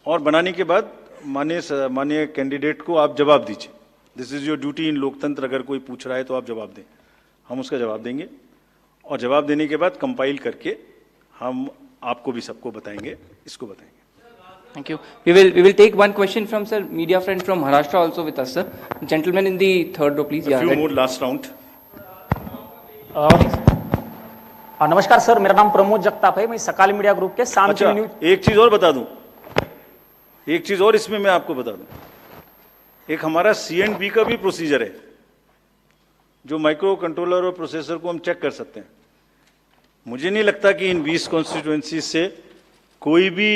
और बनाने के बाद माननीय कैंडिडेट को आप जवाब दीजिए। दिस इज योर ड्यूटी इन लोकतंत्र। अगर कोई पूछ रहा है तो आप जवाब दें, हम उसका जवाब देंगे और जवाब देने के बाद कंपाइल करके हम आपको भी सबको बताएंगे, इसको बताएंगे। Thank you. We will take one question from sir, media friend from Maharashtra also with us, sir. Gentleman in the third row, please. A few more last round. नमस्कार सर, मेरा नाम प्रमोद जगताप है, मैं सकाल मीडिया ग्रुप के शाम अच्छा, news. एक चीज और बता दूं, एक चीज और इसमें मैं आपको बता दूं, एक हमारा C&B का भी प्रोसीजर है जो माइक्रो कंट्रोलर और प्रोसेसर को हम चेक कर सकते हैं। मुझे नहीं लगता कि इन 20 कॉन्स्टिट्यूएंसी से कोई भी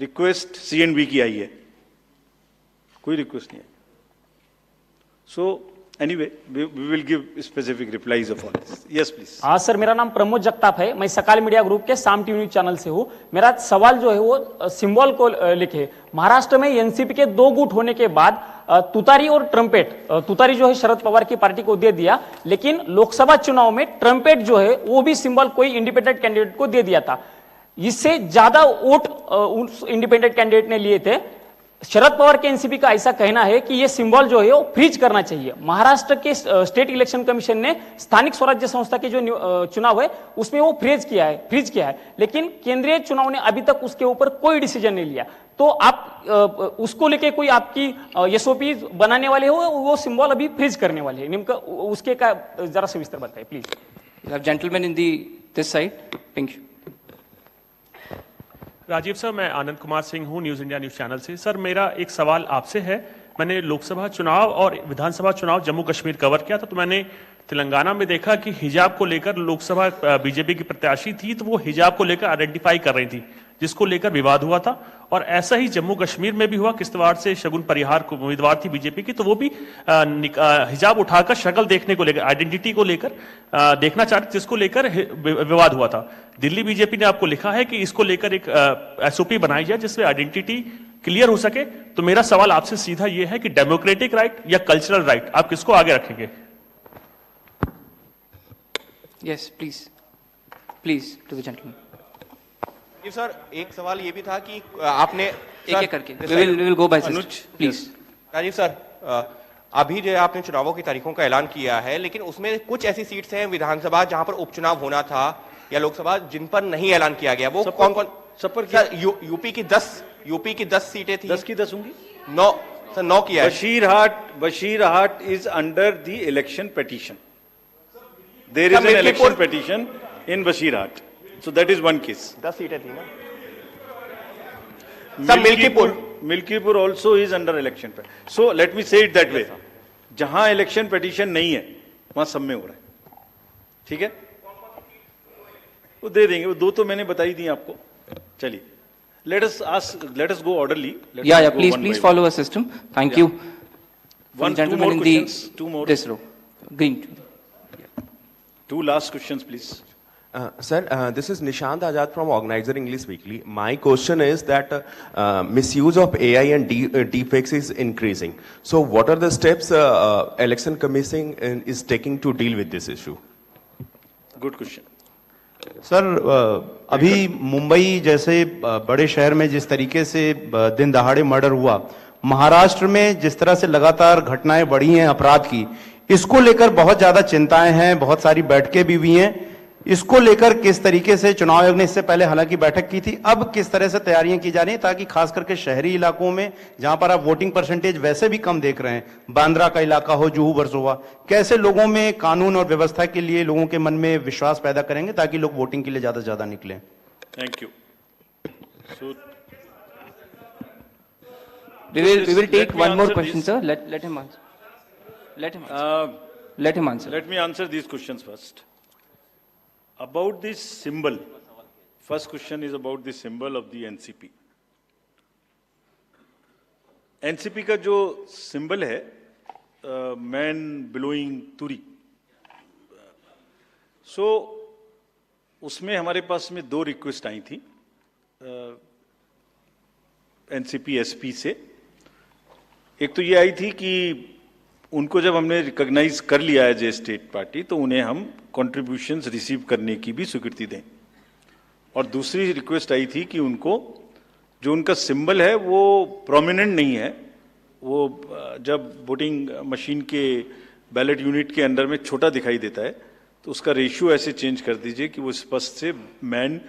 रिक्वेस्ट C&B की आई है, कोई रिक्वेस्ट नहीं है। So anyway we will give specific replies of all this. Yes please. हाँ सर, मेरा नाम प्रमोद जगताप है, मैं सकाल मीडिया ग्रुप के शाम न्यूज चैनल से हूँ। मेरा सवाल जो है वो सिंबल को लेके, महाराष्ट्र में एनसीपी के 2 गुट होने के बाद तुतारी और ट्रम्पेट, तुतारी जो है शरद पवार की पार्टी को दे दिया, लेकिन लोकसभा चुनाव में ट्रम्पेट जो है वो भी सिंबल कोई इंडिपेंडेंट कैंडिडेट को दे दिया था। इससे ज्यादा वोट उस इंडिपेंडेंट कैंडिडेट ने लिए थे। शरद पवार के एनसीपी का ऐसा कहना है कि ये सिंबल जो है वो फ्रीज करना चाहिए। महाराष्ट्र के स्टेट इलेक्शन कमीशन ने स्थानिक स्वराज्य संस्था के जो चुनाव है उसमें वो फ्रीज किया है, लेकिन केंद्रीय चुनाव ने अभी तक उसके ऊपर कोई डिसीजन नहीं लिया। तो आप उसको लेके कोई आपकी एसओपी बनाने वाले हो, वो सिंबल अभी फ्रीज करने वाले हैं, उसके का जरा सविस्तर बताइए please. Gentleman in the this side, pink. Rajiv sir, मैं आनंद कुमार सिंह हूं, न्यूज़ इंडिया न्यूज़ चैनल से। सर मेरा एक सवाल आपसे है, मैंने लोकसभा चुनाव और विधानसभा चुनाव जम्मू कश्मीर कवर किया था, तो मैंने तेलंगाना में देखा कि हिजाब को लेकर लोकसभा बीजेपी की प्रत्याशी थी तो वो हिजाब को लेकर आइडेंटिफाई कर रही थी, जिसको लेकर विवाद हुआ था। और ऐसा ही जम्मू कश्मीर में भी हुआ, किश्तवाड़ से शगुन परिहार को उम्मीदवार थी बीजेपी की, तो वो भी हिजाब उठाकर शक्ल देखने को लेकर, आइडेंटिटी को लेकर देखना चाहते, जिसको लेकर विवाद हुआ था। दिल्ली बीजेपी ने आपको लिखा है कि इसको लेकर एक एसओपी बनाई जाए जिससे आइडेंटिटी क्लियर हो सके। तो मेरा सवाल आपसे सीधा यह है कि डेमोक्रेटिक राइट या कल्चरल राइट, आप किसको आगे रखेंगे? Yes please to the gentleman. जी सर, एक सवाल ये भी था कि आपने एक करके we will go by Anuj please. Rajiv sir, अभी जो आपने चुनावों की तारीखों का ऐलान किया है, लेकिन उसमें कुछ ऐसी सीट्स हैं विधानसभा जहां पर उपचुनाव होना था या लोकसभा जिन पर नहीं ऐलान किया गया, वो कौन कौन? सर, यूपी की 10 सीटें थी। 10 की 10 होंगी? 9 किया है। Basirhat is under the election petition. There is an election petition in Basirhat, so that is one case. 10 सीटें थी ना sir. Milkipur also is under election पे। So let me say it that way. जहां इलेक्शन पेटिशन नहीं है वहां सब में हो रहा है, ठीक है? वो दे देंगे, वो 2 तो मैंने बताई दी आपको। चलिए, let us go orderly. Yeah, please follow a system. Thank you. One, gentleman in the this row, green. 2 last questions, please. Sir, this is Nishant Azad from Organizer English Weekly. My question is that misuse of AI and deepfakes is increasing. So, what are the steps Election Commission is taking to deal with this issue? Good question. Sir, अभी मुंबई जैसे बड़े शहर में जिस तरीके से दिन दहाड़े मर्डर हुआ, महाराष्ट्र में जिस तरह से लगातार घटनाएं बढ़ी हैं अपराध की, इसको लेकर बहुत ज्यादा चिंताएं हैं, बहुत सारी बैठकें भी हुई हैं। इसको लेकर किस तरीके से चुनाव आयोग ने इससे पहले हालांकि बैठक की थी, अब किस तरह से तैयारियां की जा रही हैं ताकि खास करके शहरी इलाकों में जहां पर आप वोटिंग परसेंटेज वैसे भी कम देख रहे हैं, बांद्रा का इलाका हो, जुहू वर्सोवा, कैसे लोगों में कानून और व्यवस्था के लिए लोगों के मन में विश्वास पैदा करेंगे ताकि लोग वोटिंग के लिए ज्यादा से ज्यादा निकलें? Thank you. We will take one more question, sir. Let him answer. Let him answer. Let me answer these questions first. About this symbol, first question is about the symbol of the NCP. NCP का जो symbol है, man blowing तुरी, so उसमें हमारे पास में 2 request आई थी NCP SP से। एक तो ये आई थी कि उनको जब हमने रिकॉग्नाइज कर लिया है जे स्टेट पार्टी, तो उन्हें हम कंट्रीब्यूशंस रिसीव करने की भी स्वीकृति दें। और दूसरी रिक्वेस्ट आई थी कि उनको जो उनका सिंबल है वो प्रोमिनेंट नहीं है। वो जब वोटिंग मशीन के बैलेट यूनिट के अंदर में छोटा दिखाई देता है तो उसका रेशियो ऐसे चेंज कर दीजिए कि वो स्पष्ट से मैन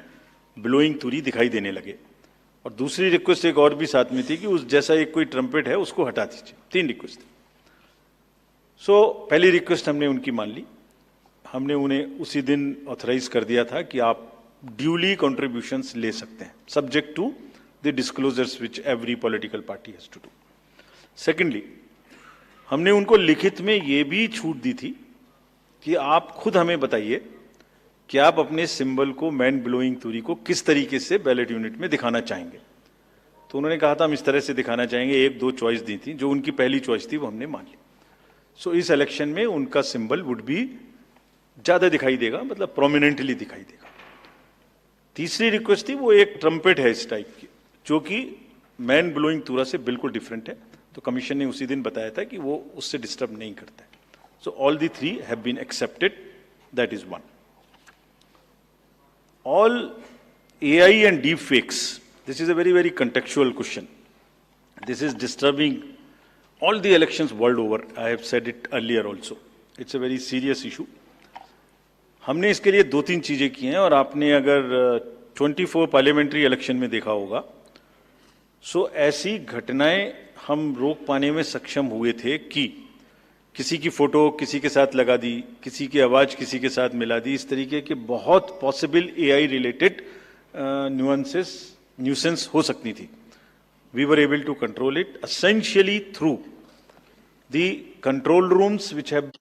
ब्लोइंग तुरी दिखाई देने लगे। और दूसरी रिक्वेस्ट एक और भी साथ में थी कि उस जैसा एक कोई ट्रम्पेट है उसको हटा दीजिए। 3 रिक्वेस्ट थी। सो पहली रिक्वेस्ट हमने उनकी मान ली। हमने उन्हें उसी दिन ऑथराइज कर दिया था कि आप ड्यूली कॉन्ट्रीब्यूशंस ले सकते हैं, subject to the disclosures which every political party has to do. Secondly, हमने उनको लिखित में ये भी छूट दी थी कि आप खुद हमें बताइए कि आप अपने सिंबल को मैन ब्लोइंग तुरी को किस तरीके से बैलेट यूनिट में दिखाना चाहेंगे। तो उन्होंने कहा था हम इस तरह से दिखाना चाहेंगे। 1-2 चॉइस दी थी, जो उनकी पहली चॉइस थी वो हमने मान ली। सो इस इलेक्शन में उनका सिंबल वुड बी ज्यादा दिखाई देगा, मतलब प्रोमिनेंटली दिखाई देगा। तीसरी रिक्वेस्ट थी, वो एक ट्रम्पेट है इस टाइप की, जो कि मैन ब्लोइंग तुरा से बिल्कुल डिफरेंट है। तो कमीशन ने उसी दिन बताया था कि वो उससे डिस्टर्ब नहीं करता है। So all the 3 have been accepted, that is 1. All AI and deep fakes, this is a very, very contextual question. This is disturbing all the elections world over. I have said it earlier also. It's a very serious issue. हमने इसके लिए 2-3 चीजें की हैं, और आपने अगर 24 parliamentary election में देखा होगा, सो ऐसी घटनाएं हम रोक पाने में सक्षम हुए थे कि किसी की फोटो किसी के साथ लगा दी, किसी की आवाज किसी के साथ मिला दी, इस तरीके के बहुत पॉसिबल एआई रिलेटेड न्यूसेंस हो सकती थी. We were able to control it essentially through the control rooms which have.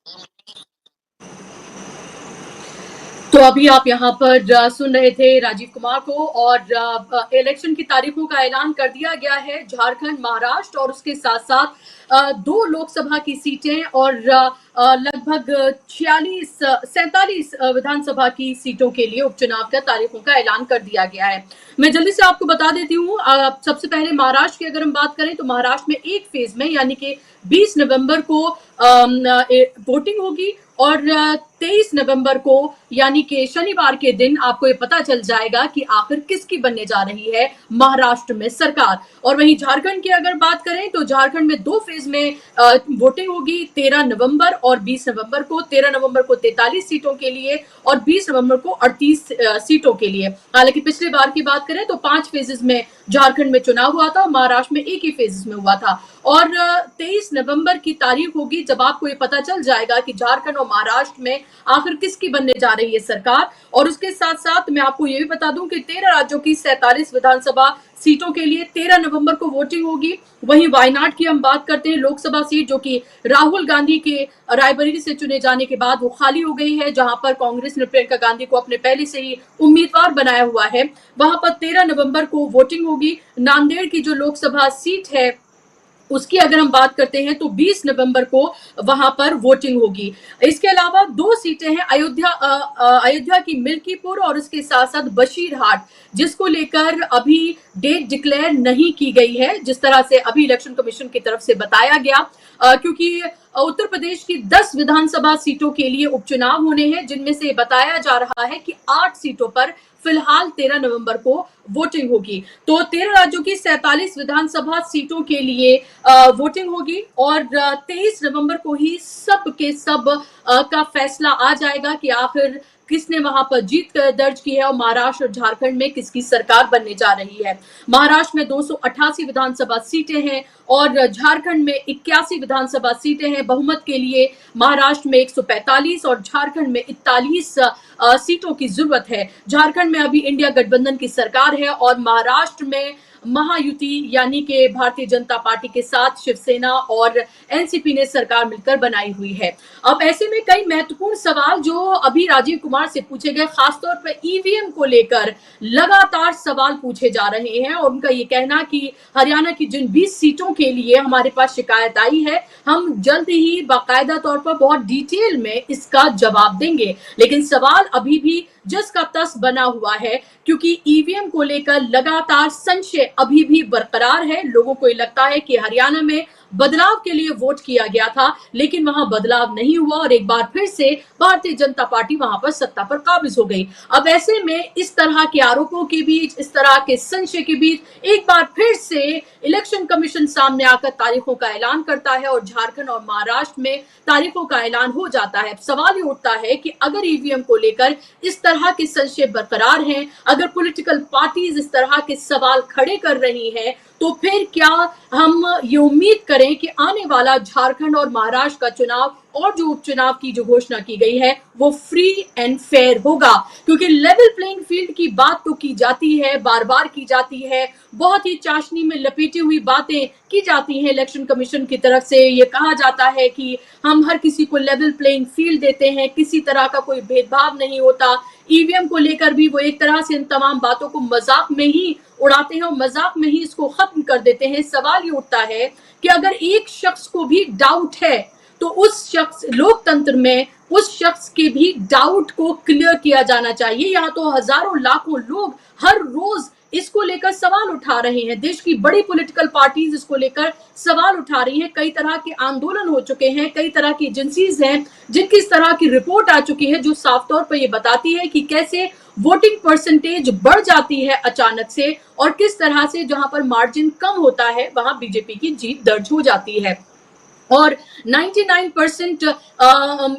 तो अभी आप यहाँ पर सुन रहे थे राजीव कुमार को, और इलेक्शन की तारीखों का ऐलान कर दिया गया है. झारखंड, महाराष्ट्र और उसके साथ साथ 2 लोकसभा की सीटें और लगभग 47 विधानसभा की सीटों के लिए उपचुनाव का तारीखों का ऐलान कर दिया गया है. मैं जल्दी से आपको बता देती हूँ. सबसे पहले महाराष्ट्र की अगर हम बात करें तो महाराष्ट्र में एक फेज में यानी कि 20 नवंबर को वोटिंग होगी, और 23 नवंबर को यानी कि शनिवार के दिन आपको ये पता चल जाएगा कि आखिर किसकी बनने जा रही है महाराष्ट्र में सरकार. और वहीं झारखंड की अगर बात करें तो झारखंड में 2 फेज में वोटिंग होगी, 13 नवंबर और 20 नवंबर को. 13 नवंबर को 43 सीटों के लिए और 20 नवंबर को 38 सीटों के लिए. हालांकि पिछले बार की बात करें तो 5 फेजेस में झारखंड में चुनाव हुआ था, महाराष्ट्र में 1 ही फेजेस में हुआ था. और 23 नवंबर की तारीख होगी जब आपको ये पता चल जाएगा कि झारखंड और महाराष्ट्र में आखिर किसकी बनने जा रही है सरकार. और उसके साथ साथ मैं आपको ये भी बता दूं कि 13 राज्यों की 47 विधानसभा सीटों के लिए 13 नवंबर को वोटिंग होगी. वहीं वायनाड की हम बात करते हैं, लोकसभा सीट जो कि राहुल गांधी के रायबरेली से चुने जाने के बाद वो खाली हो गई है, जहां पर कांग्रेस ने प्रियंका गांधी को अपने पहले से ही उम्मीदवार बनाया हुआ है. वहां पर 13 नवंबर को वोटिंग होगी. नांदेड़ की जो लोकसभा सीट है उसकी अगर हम बात करते हैं तो 20 नवंबर को वहां पर वोटिंग होगी. इसके अलावा 2 सीटें हैं, अयोध्या की मिल्कीपुर और उसके साथ साथ बशीरहाट, जिसको लेकर अभी डेट डिक्लेयर नहीं की गई है, जिस तरह से अभी इलेक्शन कमीशन की तरफ से बताया गया, क्योंकि उत्तर प्रदेश की 10 विधानसभा सीटों के लिए उपचुनाव होने हैं, जिनमें से बताया जा रहा है कि 8 सीटों पर फिलहाल 13 नवंबर को वोटिंग होगी. तो 13 राज्यों की 47 विधानसभा सीटों के लिए वोटिंग होगी, और 23 नवंबर को ही सब के सब का फैसला आ जाएगा कि आखिर किसने वहां पर जीत दर्ज की है और महाराष्ट्र और झारखंड में किसकी सरकार बनने जा रही है. महाराष्ट्र में 288 विधानसभा सीटें हैं और झारखंड में 81 विधानसभा सीटें हैं. बहुमत के लिए महाराष्ट्र में 145 और झारखंड में 41 सीटों की जरूरत है. झारखंड में अभी इंडिया गठबंधन की सरकार है और महाराष्ट्र में महायुति यानी कि भारतीय जनता पार्टी के साथ शिवसेना और एनसीपी ने सरकार मिलकर बनाई हुई है. अब ऐसे में कई महत्वपूर्ण सवाल जो अभी राजीव कुमार से पूछे गए, खासतौर पर ईवीएम को लेकर लगातार सवाल पूछे जा रहे हैं, और उनका ये कहना कि हरियाणा की जिन 20 सीटों के लिए हमारे पास शिकायत आई है, हम जल्द ही बाकायदा तौर पर बहुत डिटेल में इसका जवाब देंगे. लेकिन सवाल अभी भी जस का तस बना हुआ है, क्योंकि ईवीएम को लेकर लगातार संशय अभी भी बरकरार है. लोगों को ये लगता है कि हरियाणा में बदलाव के लिए वोट किया गया था, लेकिन वहां बदलाव नहीं हुआ और एक बार फिर से भारतीय जनता पार्टी वहां पर सत्ता पर काबिज हो गई। अब ऐसे में इस तरह के आरोपों के बीच, इस तरह के संशय के बीच एक बार फिर से इलेक्शन कमीशन सामने आकर तारीखों का ऐलान करता है और झारखंड और महाराष्ट्र में तारीखों का ऐलान हो जाता है। सवाल ये उठता है कि अगर ईवीएम को लेकर इस तरह के संशय बरकरार हैं, अगर पॉलिटिकल पार्टीज इस तरह के सवाल खड़े कर रही हैं, तो फिर क्या हम ये उम्मीद करें कि आने वाला झारखंड और महाराष्ट्र का चुनाव और जो उपचुनाव की जो घोषणा की गई है वो फ्री एंड फेयर होगा? क्योंकि लेवल प्लेइंग फील्ड की बात तो की जाती है, बार बार की जाती है, बहुत ही चाशनी में लपेटी हुई बातें की जाती हैं इलेक्शन कमीशन की तरफ से। ये कहा जाता है कि हम हर किसी को लेवल प्लेइंग फील्ड देते हैं, किसी तरह का कोई भेदभाव नहीं होता। ईवीएम को लेकर भी वो एक तरह से इन तमाम बातों को मजाक में ही उड़ाते हैं और मजाक में ही इसको खत्म कर देते हैं। सवाल ये उठता है कि अगर एक शख्स को भी डाउट है तो उस शख्स, लोकतंत्र में उस शख्स के भी डाउट को क्लियर किया जाना चाहिए। यहाँ तो हजारों लाखों लोग हर रोज इसको लेकर सवाल उठा रहे हैं, देश की बड़ी पॉलिटिकल पार्टीज इसको लेकर सवाल उठा रही हैं, कई तरह के आंदोलन हो चुके हैं, कई तरह की एजेंसीज हैं जिनकी इस तरह की रिपोर्ट आ चुकी है जो साफ तौर पर यह बताती है कि कैसे वोटिंग परसेंटेज बढ़ जाती है अचानक से और किस तरह से जहां पर मार्जिन कम होता है वहां बीजेपी की जीत दर्ज हो जाती है। और 99%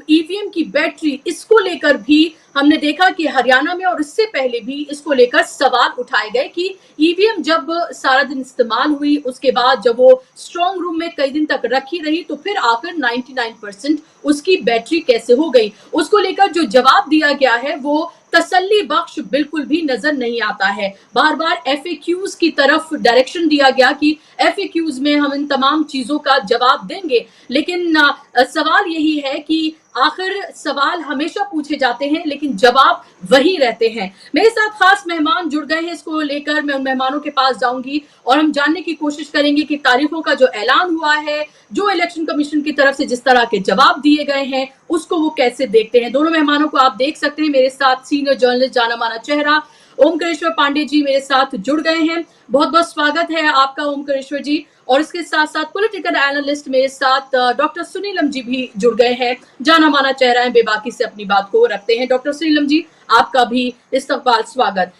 ईवीएम की बैटरी, इसको लेकर भी हमने देखा कि हरियाणा में और इससे पहले भी इसको लेकर सवाल उठाए गए कि ईवीएम जब सारा दिन इस्तेमाल हुई, उसके बाद जब वो स्ट्रॉन्ग रूम में कई दिन तक रखी रही, तो फिर आकर 99% उसकी बैटरी कैसे हो गई। उसको लेकर जो जवाब दिया गया है वो तसल्ली बख्श बिल्कुल भी नजर नहीं आता है। बार बार FAQs की तरफ डायरेक्शन दिया गया कि FAQs में हम इन तमाम चीजों का जवाब देंगे, लेकिन सवाल यही है कि आखिर सवाल हमेशा पूछे जाते हैं लेकिन जवाब वही रहते हैं। मेरे साथ खास मेहमान जुड़ गए हैं, इसको लेकर मैं उन मेहमानों के पास जाऊंगी और हम जानने की कोशिश करेंगे कि तारीखों का जो ऐलान हुआ है, जो इलेक्शन कमीशन की तरफ से जिस तरह के जवाब दिए गए हैं, उसको वो कैसे देखते हैं। दोनों मेहमानों को आप देख सकते हैं, मेरे साथ सीनियर जर्नलिस्ट जाना माना चेहरा ओमकारेश्वर पांडे जी मेरे साथ जुड़ गए हैं। बहुत बहुत स्वागत है आपका ओमकारेश्वर जी। और इसके साथ साथ पॉलिटिकल एनालिस्ट मेरे साथ डॉक्टर सुनीलम जी भी जुड़ गए हैं, जाना माना चेहरा है, बेबाकी से अपनी बात को रखते हैं। डॉक्टर सुनीलम जी, आपका भी इस्तकबाल, स्वागत।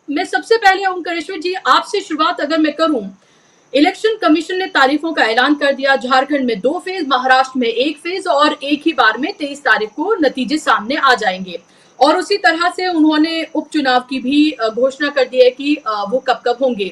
मैं सबसे पहले ओमकारेश्वर जी आपसे शुरुआत अगर मैं करूं, इलेक्शन कमीशन ने तारीखों का ऐलान कर दिया, झारखंड में 2 फेज, महाराष्ट्र में 1 फेज और एक ही बार में 23 तारीख को नतीजे सामने आ जाएंगे। और उसी तरह से उन्होंने उपचुनाव की भी घोषणा कर दी है कि वो कब कब होंगे।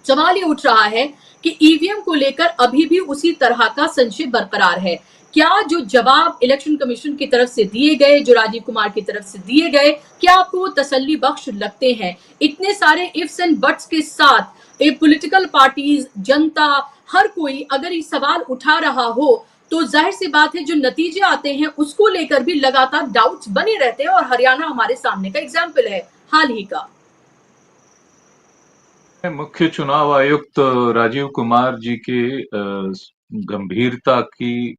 सवाल ये उठ रहा है कि ईवीएम को लेकर अभी भी उसी तरह का संशय बरकरार है। क्या जो जवाब इलेक्शन कमीशन की तरफ से दिए गए, जो राजीव कुमार की तरफ से दिए गए, क्या आपको तसल्ली बख्श लगते हैं? इतने सारे इफ्स एंड बट्स के साथ पॉलिटिकल पार्टीज, जनता, हर कोई अगर ये सवाल उठा रहा हो तो जाहिर सी बात है जो नतीजे आते हैं उसको लेकर भी लगातार डाउट्स बने रहते हैं और हरियाणा हमारे सामने का एग्जाम्पल है हाल ही का। मुख्य चुनाव आयुक्त राजीव कुमार जी के गंभीरता की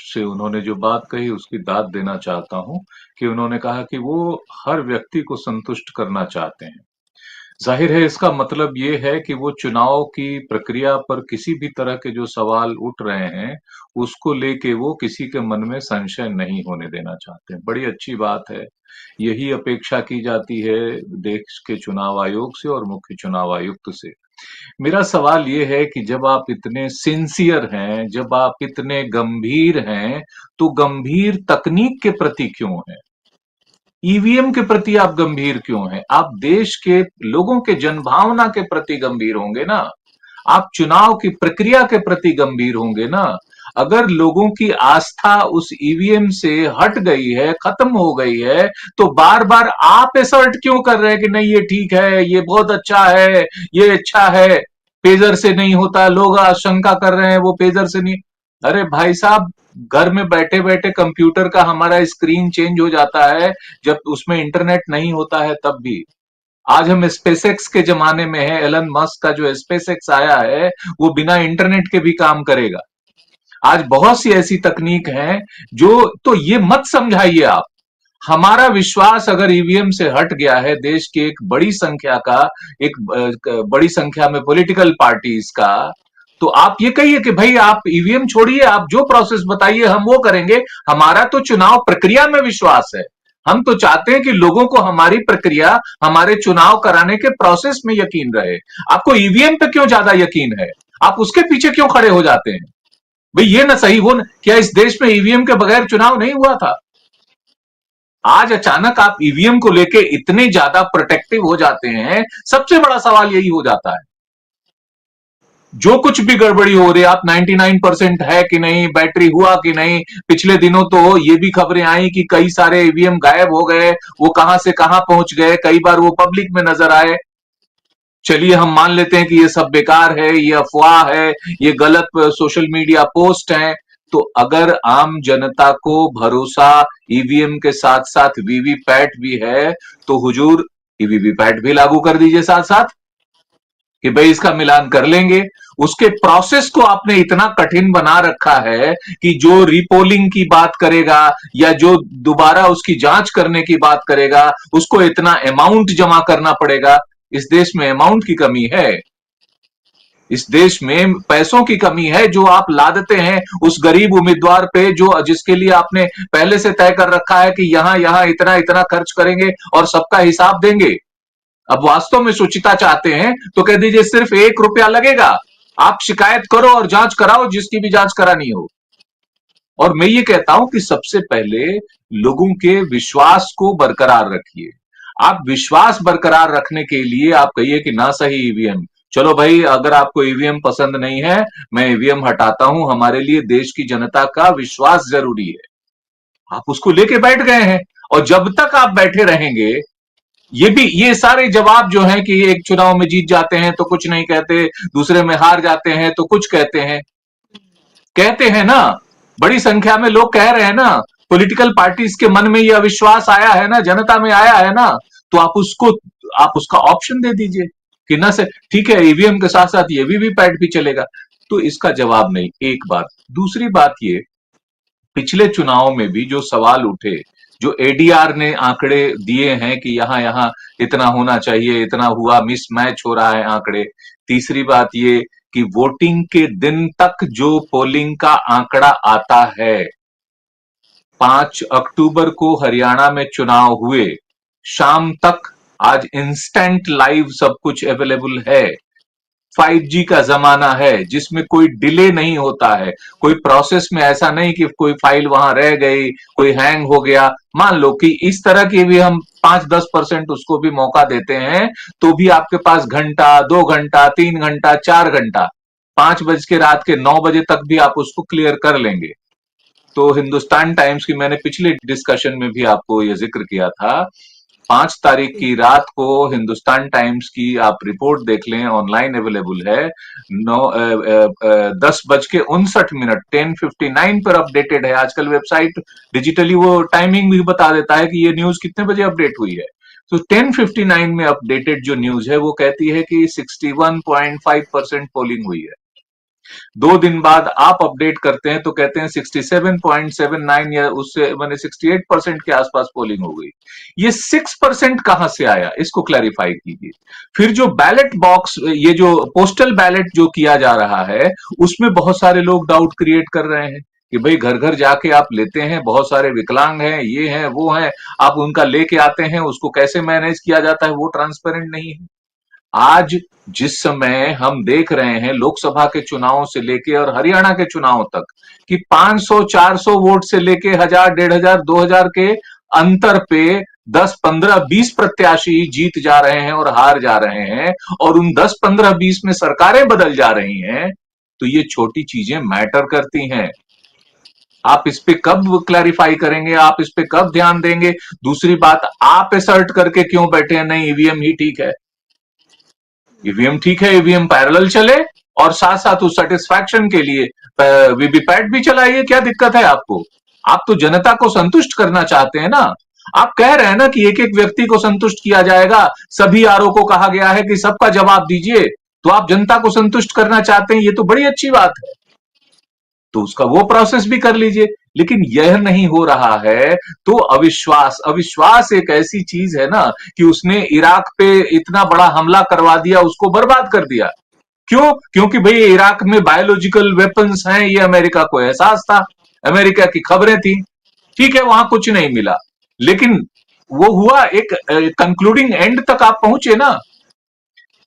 से उन्होंने जो बात कही उसकी दाद देना चाहता हूं कि उन्होंने कहा कि वो हर व्यक्ति को संतुष्ट करना चाहते हैं। जाहिर है इसका मतलब ये है कि वो चुनाव की प्रक्रिया पर किसी भी तरह के जो सवाल उठ रहे हैं उसको लेके वो किसी के मन में संशय नहीं होने देना चाहते हैं। बड़ी अच्छी बात है, यही अपेक्षा की जाती है देश के चुनाव आयोग से और मुख्य चुनाव आयुक्त से। मेरा सवाल ये है कि जब आप इतने सिंसियर हैं, जब आप इतने गंभीर हैं, तो गंभीर तकनीक के प्रति क्यों हैं? ईवीएम के प्रति आप गंभीर क्यों हैं? आप देश के लोगों के जनभावना के प्रति गंभीर होंगे ना, आप चुनाव की प्रक्रिया के प्रति गंभीर होंगे ना। अगर लोगों की आस्था उस ईवीएम से हट गई है, खत्म हो गई है, तो बार बार आप असर्ट क्यों कर रहे हैं कि नहीं ये ठीक है, ये बहुत अच्छा है, ये अच्छा है, पेजर से नहीं होता, लोग आशंका कर रहे हैं वो पेजर से नहीं। अरे भाई साहब, घर में बैठे बैठे कंप्यूटर का हमारा स्क्रीन चेंज हो जाता है जब उसमें इंटरनेट नहीं होता है तब भी। आज हम स्पेसएक्स के जमाने में है, एलन मस्क का जो स्पेसएक्स आया है वो बिना इंटरनेट के भी काम करेगा। आज बहुत सी ऐसी तकनीक हैं जो, तो ये मत समझाइए आप। हमारा विश्वास अगर ईवीएम से हट गया है, देश की एक बड़ी संख्या में पॉलिटिकल पार्टीज का, तो आप ये कहिए कि भाई आप ईवीएम छोड़िए, आप जो प्रोसेस बताइए हम वो करेंगे। हमारा तो चुनाव प्रक्रिया में विश्वास है। हम तो चाहते हैं कि लोगों को हमारी प्रक्रिया, हमारे चुनाव कराने के प्रोसेस में यकीन रहे। आपको ईवीएम पे क्यों ज्यादा यकीन है? आप उसके पीछे क्यों खड़े हो जाते हैं? भाई ये ना सही, वो क्या इस देश में ईवीएम के बगैर चुनाव नहीं हुआ था? आज अचानक आप ईवीएम को लेके इतने ज्यादा प्रोटेक्टिव हो जाते हैं। सबसे बड़ा सवाल यही हो जाता है, जो कुछ भी गड़बड़ी हो रही है, आप 99% है कि नहीं, बैटरी हुआ कि नहीं। पिछले दिनों तो ये भी खबरें आई कि कई सारे ईवीएम गायब हो गए, वो कहां से कहां पहुंच गए, कई बार वो पब्लिक में नजर आए। चलिए हम मान लेते हैं कि ये सब बेकार है, ये अफवाह है, ये गलत सोशल मीडिया पोस्ट है। तो अगर आम जनता को भरोसा ईवीएम के साथ साथ वीवीपैट भी है, तो हुजूर वीवीपैट भी लागू कर दीजिए साथ साथ, कि भाई इसका मिलान कर लेंगे। उसके प्रोसेस को आपने इतना कठिन बना रखा है कि जो रीपोलिंग की बात करेगा या जो दोबारा उसकी जांच करने की बात करेगा, उसको इतना अमाउंट जमा करना पड़ेगा। इस देश में अमाउंट की कमी है, इस देश में पैसों की कमी है, जो आप लादते हैं उस गरीब उम्मीदवार पे, जो जिसके लिए आपने पहले से तय कर रखा है कि यहां यहां इतना इतना खर्च करेंगे और सबका हिसाब देंगे। अब वास्तव में सुचिता चाहते हैं तो कह दीजिए सिर्फ ₹1 लगेगा, आप शिकायत करो और जांच कराओ, जिसकी भी जांच करानी हो। और मैं ये कहता हूं कि सबसे पहले लोगों के विश्वास को बरकरार रखिए। आप विश्वास बरकरार रखने के लिए आप कहिए कि ना सही ईवीएम, चलो भाई अगर आपको ईवीएम पसंद नहीं है, मैं ईवीएम हटाता हूं, हमारे लिए देश की जनता का विश्वास जरूरी है। आप उसको लेके बैठ गए हैं, और जब तक आप बैठे रहेंगे, ये सारे जवाब जो हैं कि एक चुनाव में जीत जाते हैं तो कुछ नहीं कहते, दूसरे में हार जाते हैं तो कुछ कहते हैं ना, बड़ी संख्या में लोग कह रहे हैं ना, पॉलिटिकल पार्टीज के मन में यह अविश्वास आया है ना, जनता में आया है ना, तो आप उसका ऑप्शन दे दीजिए कि ना से ठीक है ईवीएम के साथ साथ ये वीवीपैट भी चलेगा। तो इसका जवाब नहीं, एक बात। दूसरी बात, ये पिछले चुनाव में भी जो सवाल उठे, जो एडीआर ने आंकड़े दिए हैं कि यहां यहां इतना होना चाहिए, इतना हुआ, मिसमैच हो रहा है आंकड़े। तीसरी बात ये कि वोटिंग के दिन तक जो पोलिंग का आंकड़ा आता है, 5 अक्टूबर को हरियाणा में चुनाव हुए, शाम तक आज इंस्टेंट लाइव सब कुछ अवेलेबल है। 5G का जमाना है जिसमें कोई डिले नहीं होता है, कोई प्रोसेस में ऐसा नहीं कि कोई फाइल वहां रह गई, कोई हैंग हो गया। मान लो कि इस तरह की भी हम 5-10% उसको भी मौका देते हैं, तो भी आपके पास घंटा, 2 घंटा, 3 घंटा, 4 घंटा, 5 बज के रात के 9 बजे तक भी आप उसको क्लियर कर लेंगे। तो हिंदुस्तान टाइम्स की मैंने पिछले डिस्कशन में भी आपको यह जिक्र किया था, 5 तारीख की रात को हिंदुस्तान टाइम्स की आप रिपोर्ट देख लें, ऑनलाइन अवेलेबल है। 10:59 10:59 पर अपडेटेड है। आजकल वेबसाइट डिजिटली वो टाइमिंग भी बता देता है कि ये न्यूज कितने बजे अपडेट हुई है। तो 10:59 में अपडेटेड जो न्यूज है वो कहती है कि 61.5% पोलिंग हुई है। 2 दिन बाद आप अपडेट करते हैं तो कहते हैं 67.79 या उससे माने 68% के आसपास पोलिंग हो गई। ये 6% कहां से आया, इसको क्लैरिफाई कीजिए। फिर जो बैलेट बॉक्स, ये जो पोस्टल बैलेट जो किया जा रहा है, उसमें बहुत सारे लोग डाउट क्रिएट कर रहे हैं कि भाई घर घर जाके आप लेते हैं, बहुत सारे विकलांग हैं, ये हैं वो हैं, आप उनका लेके आते हैं, उसको कैसे मैनेज किया जाता है, वो ट्रांसपेरेंट नहीं है। आज जिस समय हम देख रहे हैं लोकसभा के चुनाव से लेके और हरियाणा के चुनाव तक कि 500-400 वोट से लेके 1000, 1500, 2000 के अंतर पे 10, 15, 20 प्रत्याशी जीत जा रहे हैं और हार जा रहे हैं, और उन 10, 15, 20 में सरकारें बदल जा रही हैं, तो ये छोटी चीजें मैटर करती हैं। आप इस पे कब क्लैरिफाई करेंगे, आप इस पे कब ध्यान देंगे? दूसरी बात, आप असर्ट करके क्यों बैठे हैं नहीं ईवीएम ही ठीक है? ईवीएम ठीक है, ईवीएम पैरेलल चले और साथ साथ उस सेटिस्फैक्शन के लिए वीवीपैट भी चलाइए, क्या दिक्कत है आपको? आप तो जनता को संतुष्ट करना चाहते हैं ना। आप कह रहे हैं ना कि एक एक व्यक्ति को संतुष्ट किया जाएगा, सभी आरओ को कहा गया है कि सबका जवाब दीजिए, तो आप जनता को संतुष्ट करना चाहते हैं, ये तो बड़ी अच्छी बात है, तो उसका वो प्रोसेस भी कर लीजिए। लेकिन यह नहीं हो रहा है तो अविश्वास एक ऐसी चीज है ना कि उसने इराक पे इतना बड़ा हमला करवा दिया, उसको बर्बाद कर दिया। क्यों? क्योंकि भाई इराक में बायोलॉजिकल वेपन्स हैं, ये अमेरिका को एहसास था, अमेरिका की खबरें थी। ठीक है, वहां कुछ नहीं मिला, लेकिन वो हुआ एक कंक्लूडिंग एंड तक आप पहुंचे ना।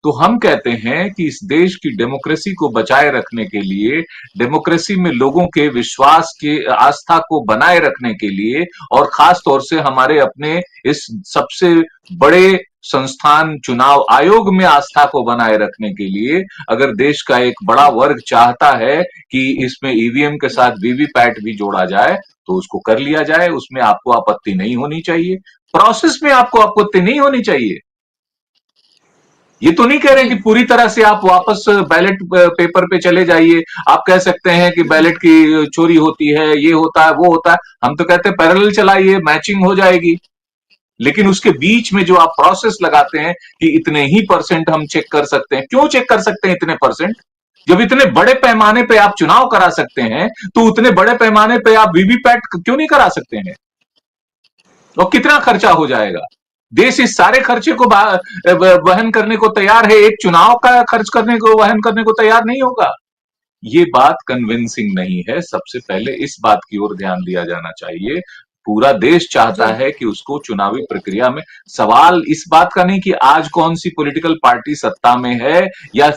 तो हम कहते हैं कि इस देश की डेमोक्रेसी को बचाए रखने के लिए, डेमोक्रेसी में लोगों के विश्वास के आस्था को बनाए रखने के लिए, और खास तौर से हमारे अपने इस सबसे बड़े संस्थान चुनाव आयोग में आस्था को बनाए रखने के लिए, अगर देश का एक बड़ा वर्ग चाहता है कि इसमें ईवीएम के साथ वीवीपैट भी जोड़ा जाए, तो उसको कर लिया जाए, उसमें आपको आपत्ति नहीं होनी चाहिए, प्रोसेस में आपको आपत्ति नहीं होनी चाहिए। ये तो नहीं कह रहे कि पूरी तरह से आप वापस बैलेट पेपर पे चले जाइए। आप कह सकते हैं कि बैलेट की चोरी होती है, ये होता है, वो होता है। हम तो कहते हैं पैरेलल चलाइए, मैचिंग हो जाएगी। लेकिन उसके बीच में जो आप प्रोसेस लगाते हैं कि इतने ही परसेंट हम चेक कर सकते हैं, क्यों चेक कर सकते हैं इतने परसेंट? जब इतने बड़े पैमाने पे आप चुनाव करा सकते हैं, तो उतने बड़े पैमाने पे आप वीवीपैट क्यों नहीं करा सकते हैं? और कितना खर्चा हो जाएगा? देश इस सारे खर्चे को वहन करने को तैयार है, एक चुनाव का खर्च करने को वहन करने को तैयार नहीं होगा। ये बात कन्विंसिंग नहीं है। सबसे पहले इस बात की ओर ध्यान दिया जाना चाहिए। पूरा देश चाहता है कि उसको चुनावी प्रक्रिया में, सवाल इस बात का नहीं कि आज कौन सी पॉलिटिकल पार्टी सत्ता में है या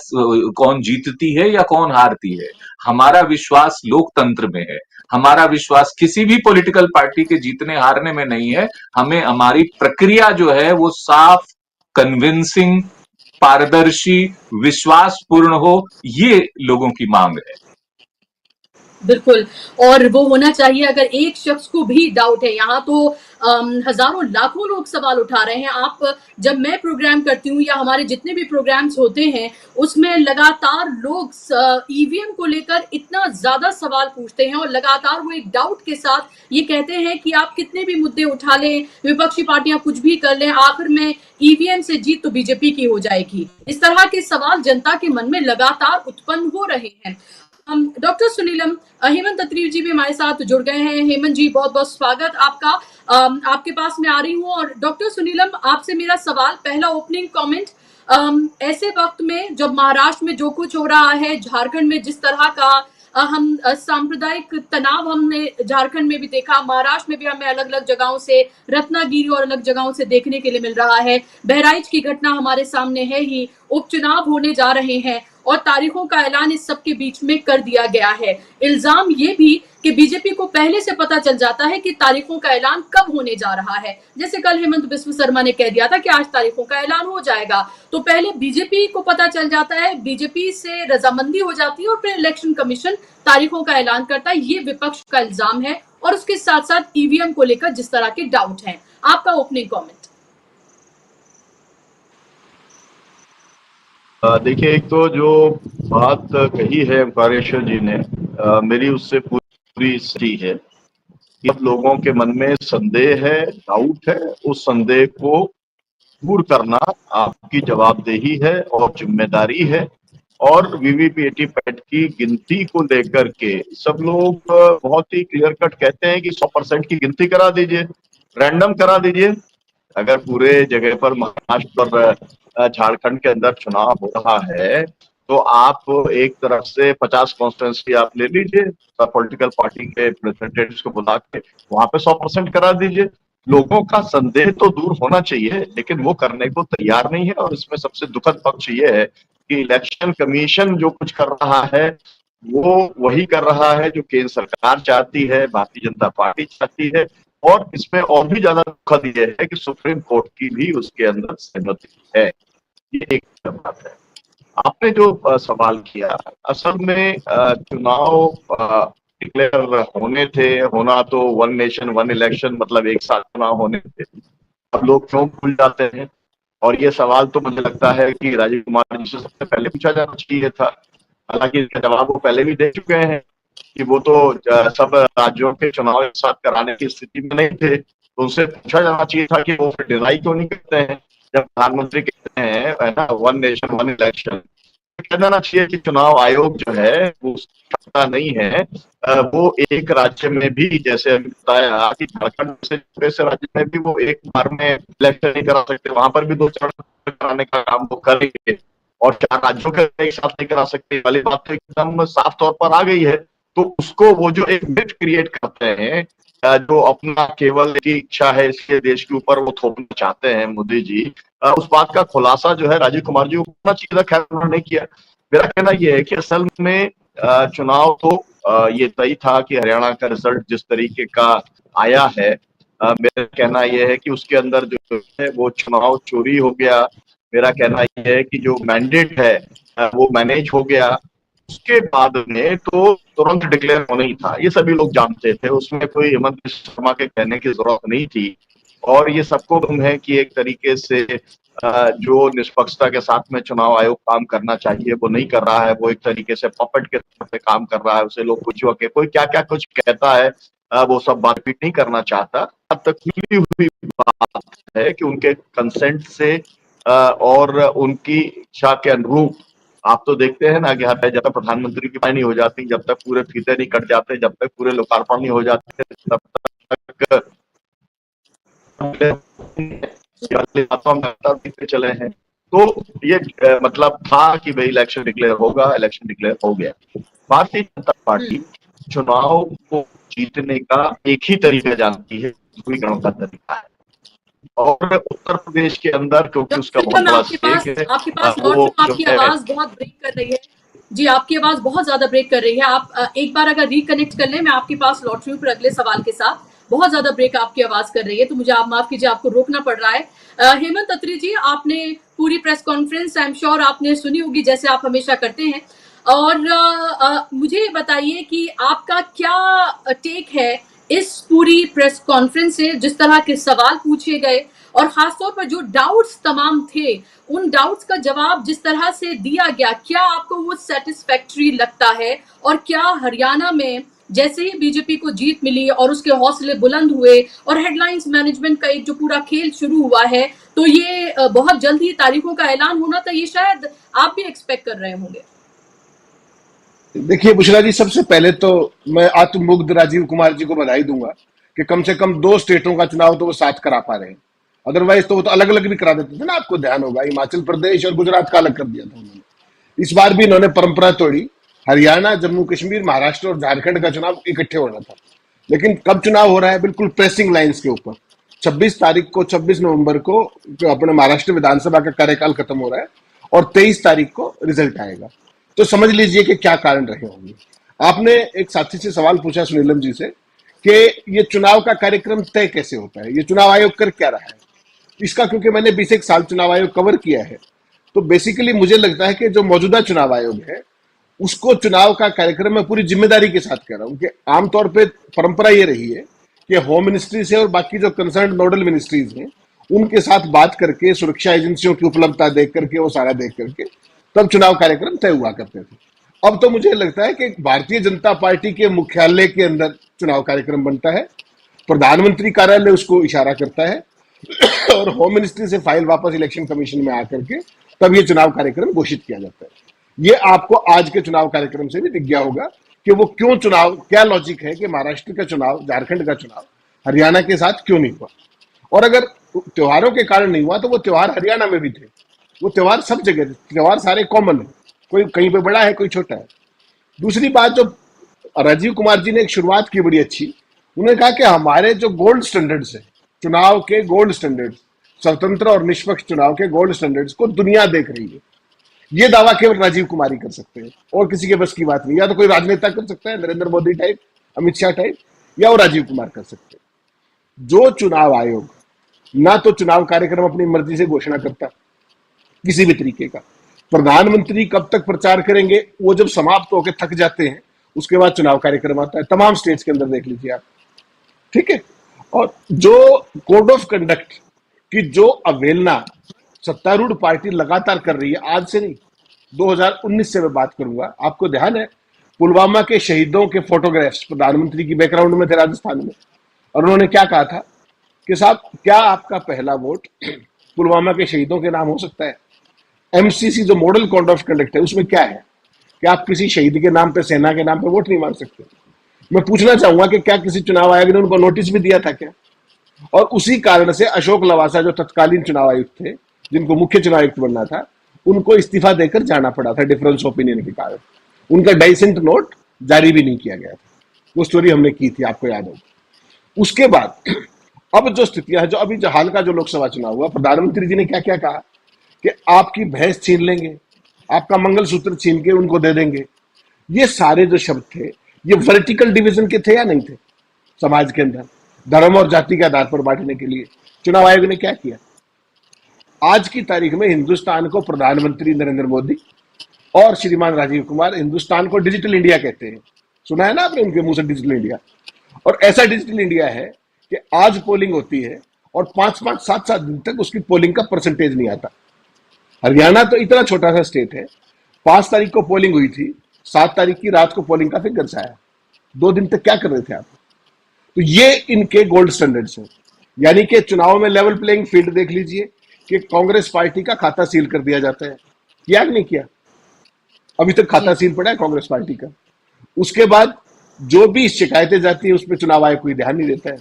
कौन जीतती है या कौन हारती है। हमारा विश्वास लोकतंत्र में है, हमारा विश्वास किसी भी पॉलिटिकल पार्टी के जीतने हारने में नहीं है। हमें हमारी प्रक्रिया जो है वो साफ, कन्विंसिंग, पारदर्शी, विश्वासपूर्ण हो, ये लोगों की मांग है। बिल्कुल, और वो होना चाहिए। अगर एक शख्स को भी डाउट है, यहाँ तो हजारों लाखों लोग सवाल उठा रहे हैं। आप, जब मैं प्रोग्राम करती हूँ या हमारे जितने भी प्रोग्राम्स होते हैं, उसमें लगातार लोग ईवीएम को लेकर इतना ज्यादा सवाल पूछते हैं और लगातार वो एक डाउट के साथ ये कहते हैं कि आप कितने भी मुद्दे उठा लें, विपक्षी पार्टियां कुछ भी कर लें, आखिर में ईवीएम से जीत तो बीजेपी की हो जाएगी। इस तरह के सवाल जनता के मन में लगातार उत्पन्न हो रहे हैं। डॉक्टर सुनीलम, हेमंत अत्री जी भी हमारे साथ जुड़ गए हैं। हेमंत जी, बहुत बहुत स्वागत आपका। आपके पास मैं आ रही हूँ। और डॉक्टर सुनीलम, आपसे मेरा सवाल, पहला ओपनिंग कमेंट, ऐसे वक्त में जब महाराष्ट्र में जो कुछ हो रहा है, झारखंड में जिस तरह का हम सांप्रदायिक तनाव हमने झारखंड में भी देखा, महाराष्ट्र में भी हमें अलग अलग जगहों से, रत्नागिरी और अलग जगहों से देखने के लिए मिल रहा है, बहराइच की घटना हमारे सामने है ही, उपचुनाव होने जा रहे हैं और तारीखों का ऐलान इस सब के बीच में कर दिया गया है। इल्जाम ये भी कि बीजेपी को पहले से पता चल जाता है कि तारीखों का ऐलान कब होने जा रहा है। जैसे कल हेमंत बिस्व शर्मा ने कह दिया था कि आज तारीखों का ऐलान हो जाएगा, तो पहले बीजेपी को पता चल जाता है, बीजेपी से रजामंदी हो जाती है और फिर इलेक्शन कमीशन तारीखों का ऐलान करता है। ये विपक्ष का इल्जाम है और उसके साथ साथ ईवीएम को लेकर जिस तरह के डाउट हैं। आपका ओपनिंग कॉमेंट। देखिए, एक तो जो बात कही है ओंकारेश्वर जी ने, मेरी उससे पूरी सही है कि लोगों के मन में संदेह है, डाउट है, उस संदेह को दूर करना आपकी जवाबदेही है और जिम्मेदारी है। और वीवीपैट की गिनती को लेकर के सब लोग बहुत ही क्लियर कट कहते हैं कि 100% की गिनती करा दीजिए, रैंडम करा दीजिए। अगर पूरे जगह पर महाराष्ट्र और झारखंड के अंदर चुनाव हो रहा है तो आप एक तरफ से 50 कॉन्स्टिट्यूंसी आप ले लीजिए, पॉलिटिकल पार्टी के रिप्रेजेंटेटिव्स को बुला के वहां पे 100% करा दीजिए। लोगों का संदेह तो दूर होना चाहिए, लेकिन वो करने को तैयार नहीं है। और इसमें सबसे दुखद पक्ष ये है कि इलेक्शन कमीशन जो कुछ कर रहा है वो वही कर रहा है जो केंद्र सरकार चाहती है, भारतीय जनता पार्टी चाहती है। और इसमें और भी ज्यादा दुखद ये है कि सुप्रीम कोर्ट की भी उसके अंदर सहमति है। ये एक बात है। आपने जो सवाल किया, असल में चुनाव डिक्लेयर होने थे, होना तो वन नेशन वन इलेक्शन, मतलब एक साथ चुनाव होने थे। अब लोग क्यों भूल जाते हैं? और ये सवाल तो मुझे लगता है कि राजीव कुमार जी से सबसे पहले पूछा जाना चाहिए था। हालांकि इसका जवाब वो पहले भी दे चुके हैं कि वो तो सब राज्यों के चुनाव एक साथ कराने की स्थिति में नहीं थे। तो उनसे पूछा जाना चाहिए था कि वो फिर डिनाई क्यों नहीं करते हैं जब प्रधानमंत्री कहते हैं, है ना, वन नेशन वन इलेक्शन। कह देना चाहिए कि चुनाव आयोग जो है वो क्षमता नहीं है, वो एक राज्य में भी, जैसे अभी बताया कि झारखंड जैसे राज्य में भी वो एक बार में इलेक्शन नहीं करा सकते, वहां पर भी 2 चरण कराने का काम वो करेंगे। और 4 राज्यों के एक साथ लेकर आ सकते हैं वाली बात तो एकदम साफ तौर पर आ गई है। तो उसको वो जो एक मिथ क्रिएट करते हैं, जो अपना केवल की इच्छा है इसके देश के ऊपर वो थोपना चाहते हैं मोदी जी, उस बात का खुलासा जो है राजीव कुमार जी को करना चाहिए था, खैर उन्होंने नहीं किया। मेरा कहना यह है कि असल में चुनाव तो ये तय था कि हरियाणा का रिजल्ट जिस तरीके का आया है, मेरा कहना यह है कि उसके अंदर जो है वो चुनाव चोरी हो गया। मेरा कहना यह है कि जो मैंडेट है वो मैनेज हो गया। उसके बाद में तो तुरंत डिक्लेयर होना ही था, ये सभी लोग जानते थे, उसमें कोई हेमंत बिश्व शर्मा के कहने की जरूरत नहीं थी। और ये सबको मालूम है कि एक तरीके से जो निष्पक्षता के साथ में चुनाव आयोग काम करना चाहिए वो नहीं कर रहा है, वो एक तरीके से पपेट के तौर पे काम कर रहा है। उसे लोग कुछ के कोई क्या क्या कुछ कहता है, वो सब बात रिपीट नहीं करना चाहता। अब तक खुली हुई बात है कि उनके कंसेंट से और उनकी इच्छा के अनुरूप आप तो देखते हैं ना कि जब तक प्रधानमंत्री की नहीं हो जाती, जब तक पूरे फीते नहीं कट जाते, जब तक पूरे लोकार्पण नहीं हो जाते, तब तक देखते चले हैं। तो ये मतलब था कि भाई इलेक्शन डिक्लेयर होगा, इलेक्शन डिक्लेयर हो गया। भारतीय जनता पार्टी चुनाव को जीतने का एक ही तरीका जानती है, ध्रुवीकरण का तरीका है। और उत्तर प्रदेश के अंदर क्योंकि उसका बहुत बड़ा स्टेक है, आपके पास आपकी आवाज बहुत ब्रेक कर रही है जी, आपकी आवाज बहुत ज्यादा ब्रेक कर रही है। आप एक बार अगर रिकनेक्ट कर लें, मैं आपके पास लौट रही हूँ फिर अगले सवाल के साथ। बहुत ज्यादा ब्रेक आपकी आवाज कर रही है, तो मुझे आप माफ कीजिए, आपको रोकना पड़ रहा है। हेमंत अत्री जी, आपने पूरी press conference I am sure आपने सुनी होगी, जैसे आप हमेशा करते हैं, और मुझे बताइए कि आपका क्या टेक है इस पूरी प्रेस कॉन्फ्रेंस से, जिस तरह के सवाल पूछे गए और खासतौर पर जो डाउट्स तमाम थे, उन डाउट्स का जवाब जिस तरह से दिया गया, क्या आपको वो सेटिस्फैक्टरी लगता है? और क्या हरियाणा में जैसे ही बीजेपी को जीत मिली और उसके हौसले बुलंद हुए और हेडलाइंस मैनेजमेंट का एक जो पूरा खेल शुरू हुआ है, तो ये बहुत जल्द ही तारीखों का ऐलान होना था, ये शायद आप भी एक्सपेक्ट कर रहे होंगे? देखिए बुशरा जी, सबसे पहले तो मैं आत्ममुग्ध राजीव कुमार जी को बधाई दूंगा कि कम से कम 2 स्टेटों का चुनाव तो वो साथ करा पा रहे हैं। अदरवाइज तो वो तो अलग अलग भी करा देते थे ना, आपको ध्यान होगा, हिमाचल प्रदेश और गुजरात का अलग कर दिया था उन्होंने। इस बार भी इन्होंने परंपरा तोड़ी, हरियाणा, जम्मू कश्मीर, महाराष्ट्र और झारखंड का चुनाव इकट्ठे होना था। लेकिन कब चुनाव हो रहा है? बिल्कुल प्रेसिंग लाइन्स के ऊपर। 26 तारीख को, 26 नवंबर को अपने महाराष्ट्र विधानसभा का कार्यकाल खत्म हो रहा है और 23 तारीख को रिजल्ट आएगा। तो समझ लीजिए कि क्या कारण रहे होंगे। आपने एक साथी से सवाल पूछा, सुनीलम जी से, कि ये चुनाव का कार्यक्रम तय कैसे होता है, ये चुनाव आयोग कर क्या रहा है इसका, क्योंकि मैंने 20 साल चुनाव आयोग कवर किया है, तो बेसिकली मुझे लगता है कि जो मौजूदा चुनाव आयोग है उसको चुनाव का कार्यक्रम मैं पूरी जिम्मेदारी के साथ कह रहा हूं कि आमतौर पे परंपरा ये रही है कि होम मिनिस्ट्री से और बाकी जो कंसर्न नोडल मिनिस्ट्रीज हैं उनके साथ बात करके, सुरक्षा एजेंसियों की उपलब्धता देख करके, वो सारा देख करके तब चुनाव कार्यक्रम तय हुआ करते थे। अब तो मुझे लगता है कि भारतीय जनता पार्टी के मुख्यालय के अंदर चुनाव कार्यक्रम बनता है, प्रधानमंत्री कार्यालय उसको इशारा करता है और होम मिनिस्ट्री से फाइल वापस इलेक्शन कमीशन में आकर के तब ये चुनाव कार्यक्रम घोषित किया जाता है। ये आपको आज के चुनाव कार्यक्रम से भी दिख गया होगा कि वो क्यों चुनाव, क्या लॉजिक है कि महाराष्ट्र का चुनाव, झारखंड का चुनाव हरियाणा के साथ क्यों नहीं हुआ। और अगर त्योहारों के कारण नहीं हुआ तो वो त्योहार हरियाणा में भी थे, वो त्योहार सब जगह थे, त्योहार सारे कॉमन है, कोई कहीं पे बड़ा है कोई छोटा है। दूसरी बात, जो राजीव कुमार जी ने एक शुरुआत की बड़ी अच्छी, उन्होंने कहा कि हमारे जो गोल्ड स्टैंडर्ड्स है, चुनाव के गोल्ड स्टैंडर्ड्स, स्वतंत्र और निष्पक्ष चुनाव के गोल्ड स्टैंडर्ड्स को दुनिया देख रही है। ये दावा केवल राजीव कुमार ही कर सकते हैं और किसी के बस की बात नहीं। या तो कोई राजनेता कर सकता है, नरेंद्र मोदी टाइप, अमित शाह टाइप, या वो राजीव कुमार कर सकते हैं। जो चुनाव आयोग ना तो चुनाव कार्यक्रम अपनी मर्जी से घोषणा करता किसी भी तरीके का, प्रधानमंत्री कब तक प्रचार करेंगे, वो जब समाप्त होकर थक जाते हैं उसके बाद चुनाव कार्यक्रम आता है। तमाम स्टेट्स के अंदर देख लीजिए आप, ठीक है। और जो कोड ऑफ कंडक्ट की जो अवहेलना सत्तारूढ़ पार्टी लगातार कर रही है, आज से नहीं 2019 से मैं बात करूंगा, आपको ध्यान है पुलवामा के शहीदों के फोटोग्राफ्स प्रधानमंत्री की बैकग्राउंड में थे राजस्थान में, और उन्होंने क्या कहा था कि साहब क्या आपका पहला वोट पुलवामा के शहीदों के नाम हो सकता है? एमसीसी जो मॉडल कोड ऑफ कंडक्ट है उसमें क्या है कि आप किसी शहीद के नाम पे, सेना के नाम पे वोट नहीं मांग सकते। मैं पूछना चाहूंगा कि क्या किसी चुनाव आयोग ने उनको नोटिस भी दिया था क्या? और उसी कारण से अशोक लवासा जो तत्कालीन चुनाव आयुक्त थे, जिनको मुख्य चुनाव आयुक्त बनना था, उनको इस्तीफा देकर जाना पड़ा था डिफरेंस ओपिनियन के कारण। उनका डाइसेंट नोट जारी भी नहीं किया गया था। वो स्टोरी हमने की थी, आपको याद होगा। उसके बाद अब जो स्थितियां है, जो अभी जो हाल का जो लोकसभा चुनाव हुआ, प्रधानमंत्री जी ने क्या क्या कहा कि आपकी भैंस छीन लेंगे, आपका मंगलसूत्र छीन के उनको दे देंगे। ये सारे जो शब्द थे, ये वर्टिकल डिवीजन के थे या नहीं थे समाज के अंदर, धर्म और जाति के आधार पर बांटने के लिए। चुनाव आयोग ने क्या किया? आज की तारीख में हिंदुस्तान को प्रधानमंत्री नरेंद्र मोदी और श्रीमान राजीव कुमार हिंदुस्तान को डिजिटल इंडिया कहते हैं। सुना है ना आपने उनके मुंह से डिजिटल इंडिया। और ऐसा डिजिटल इंडिया है कि आज पोलिंग होती है और 5-5, 7-7 दिन तक उसकी पोलिंग का परसेंटेज नहीं आता। हरियाणा तो इतना छोटा सा स्टेट है, 5 तारीख को पोलिंग हुई थी, 7 तारीख की रात को पोलिंग का फिगर्स आया। 2 दिन तक क्या कर रहे थे आप? तो ये इनके गोल्ड स्टैंडर्ड्स हैं। यानी कि चुनाव में लेवल प्लेइंग फील्ड देख लीजिए कि कांग्रेस पार्टी का खाता सील कर दिया जाता है। किया कि नहीं किया? अभी तक खाता सील पड़ा है कांग्रेस पार्टी का। उसके बाद जो भी शिकायतें जाती है उस पर चुनाव आयोग कोई ध्यान नहीं देता है।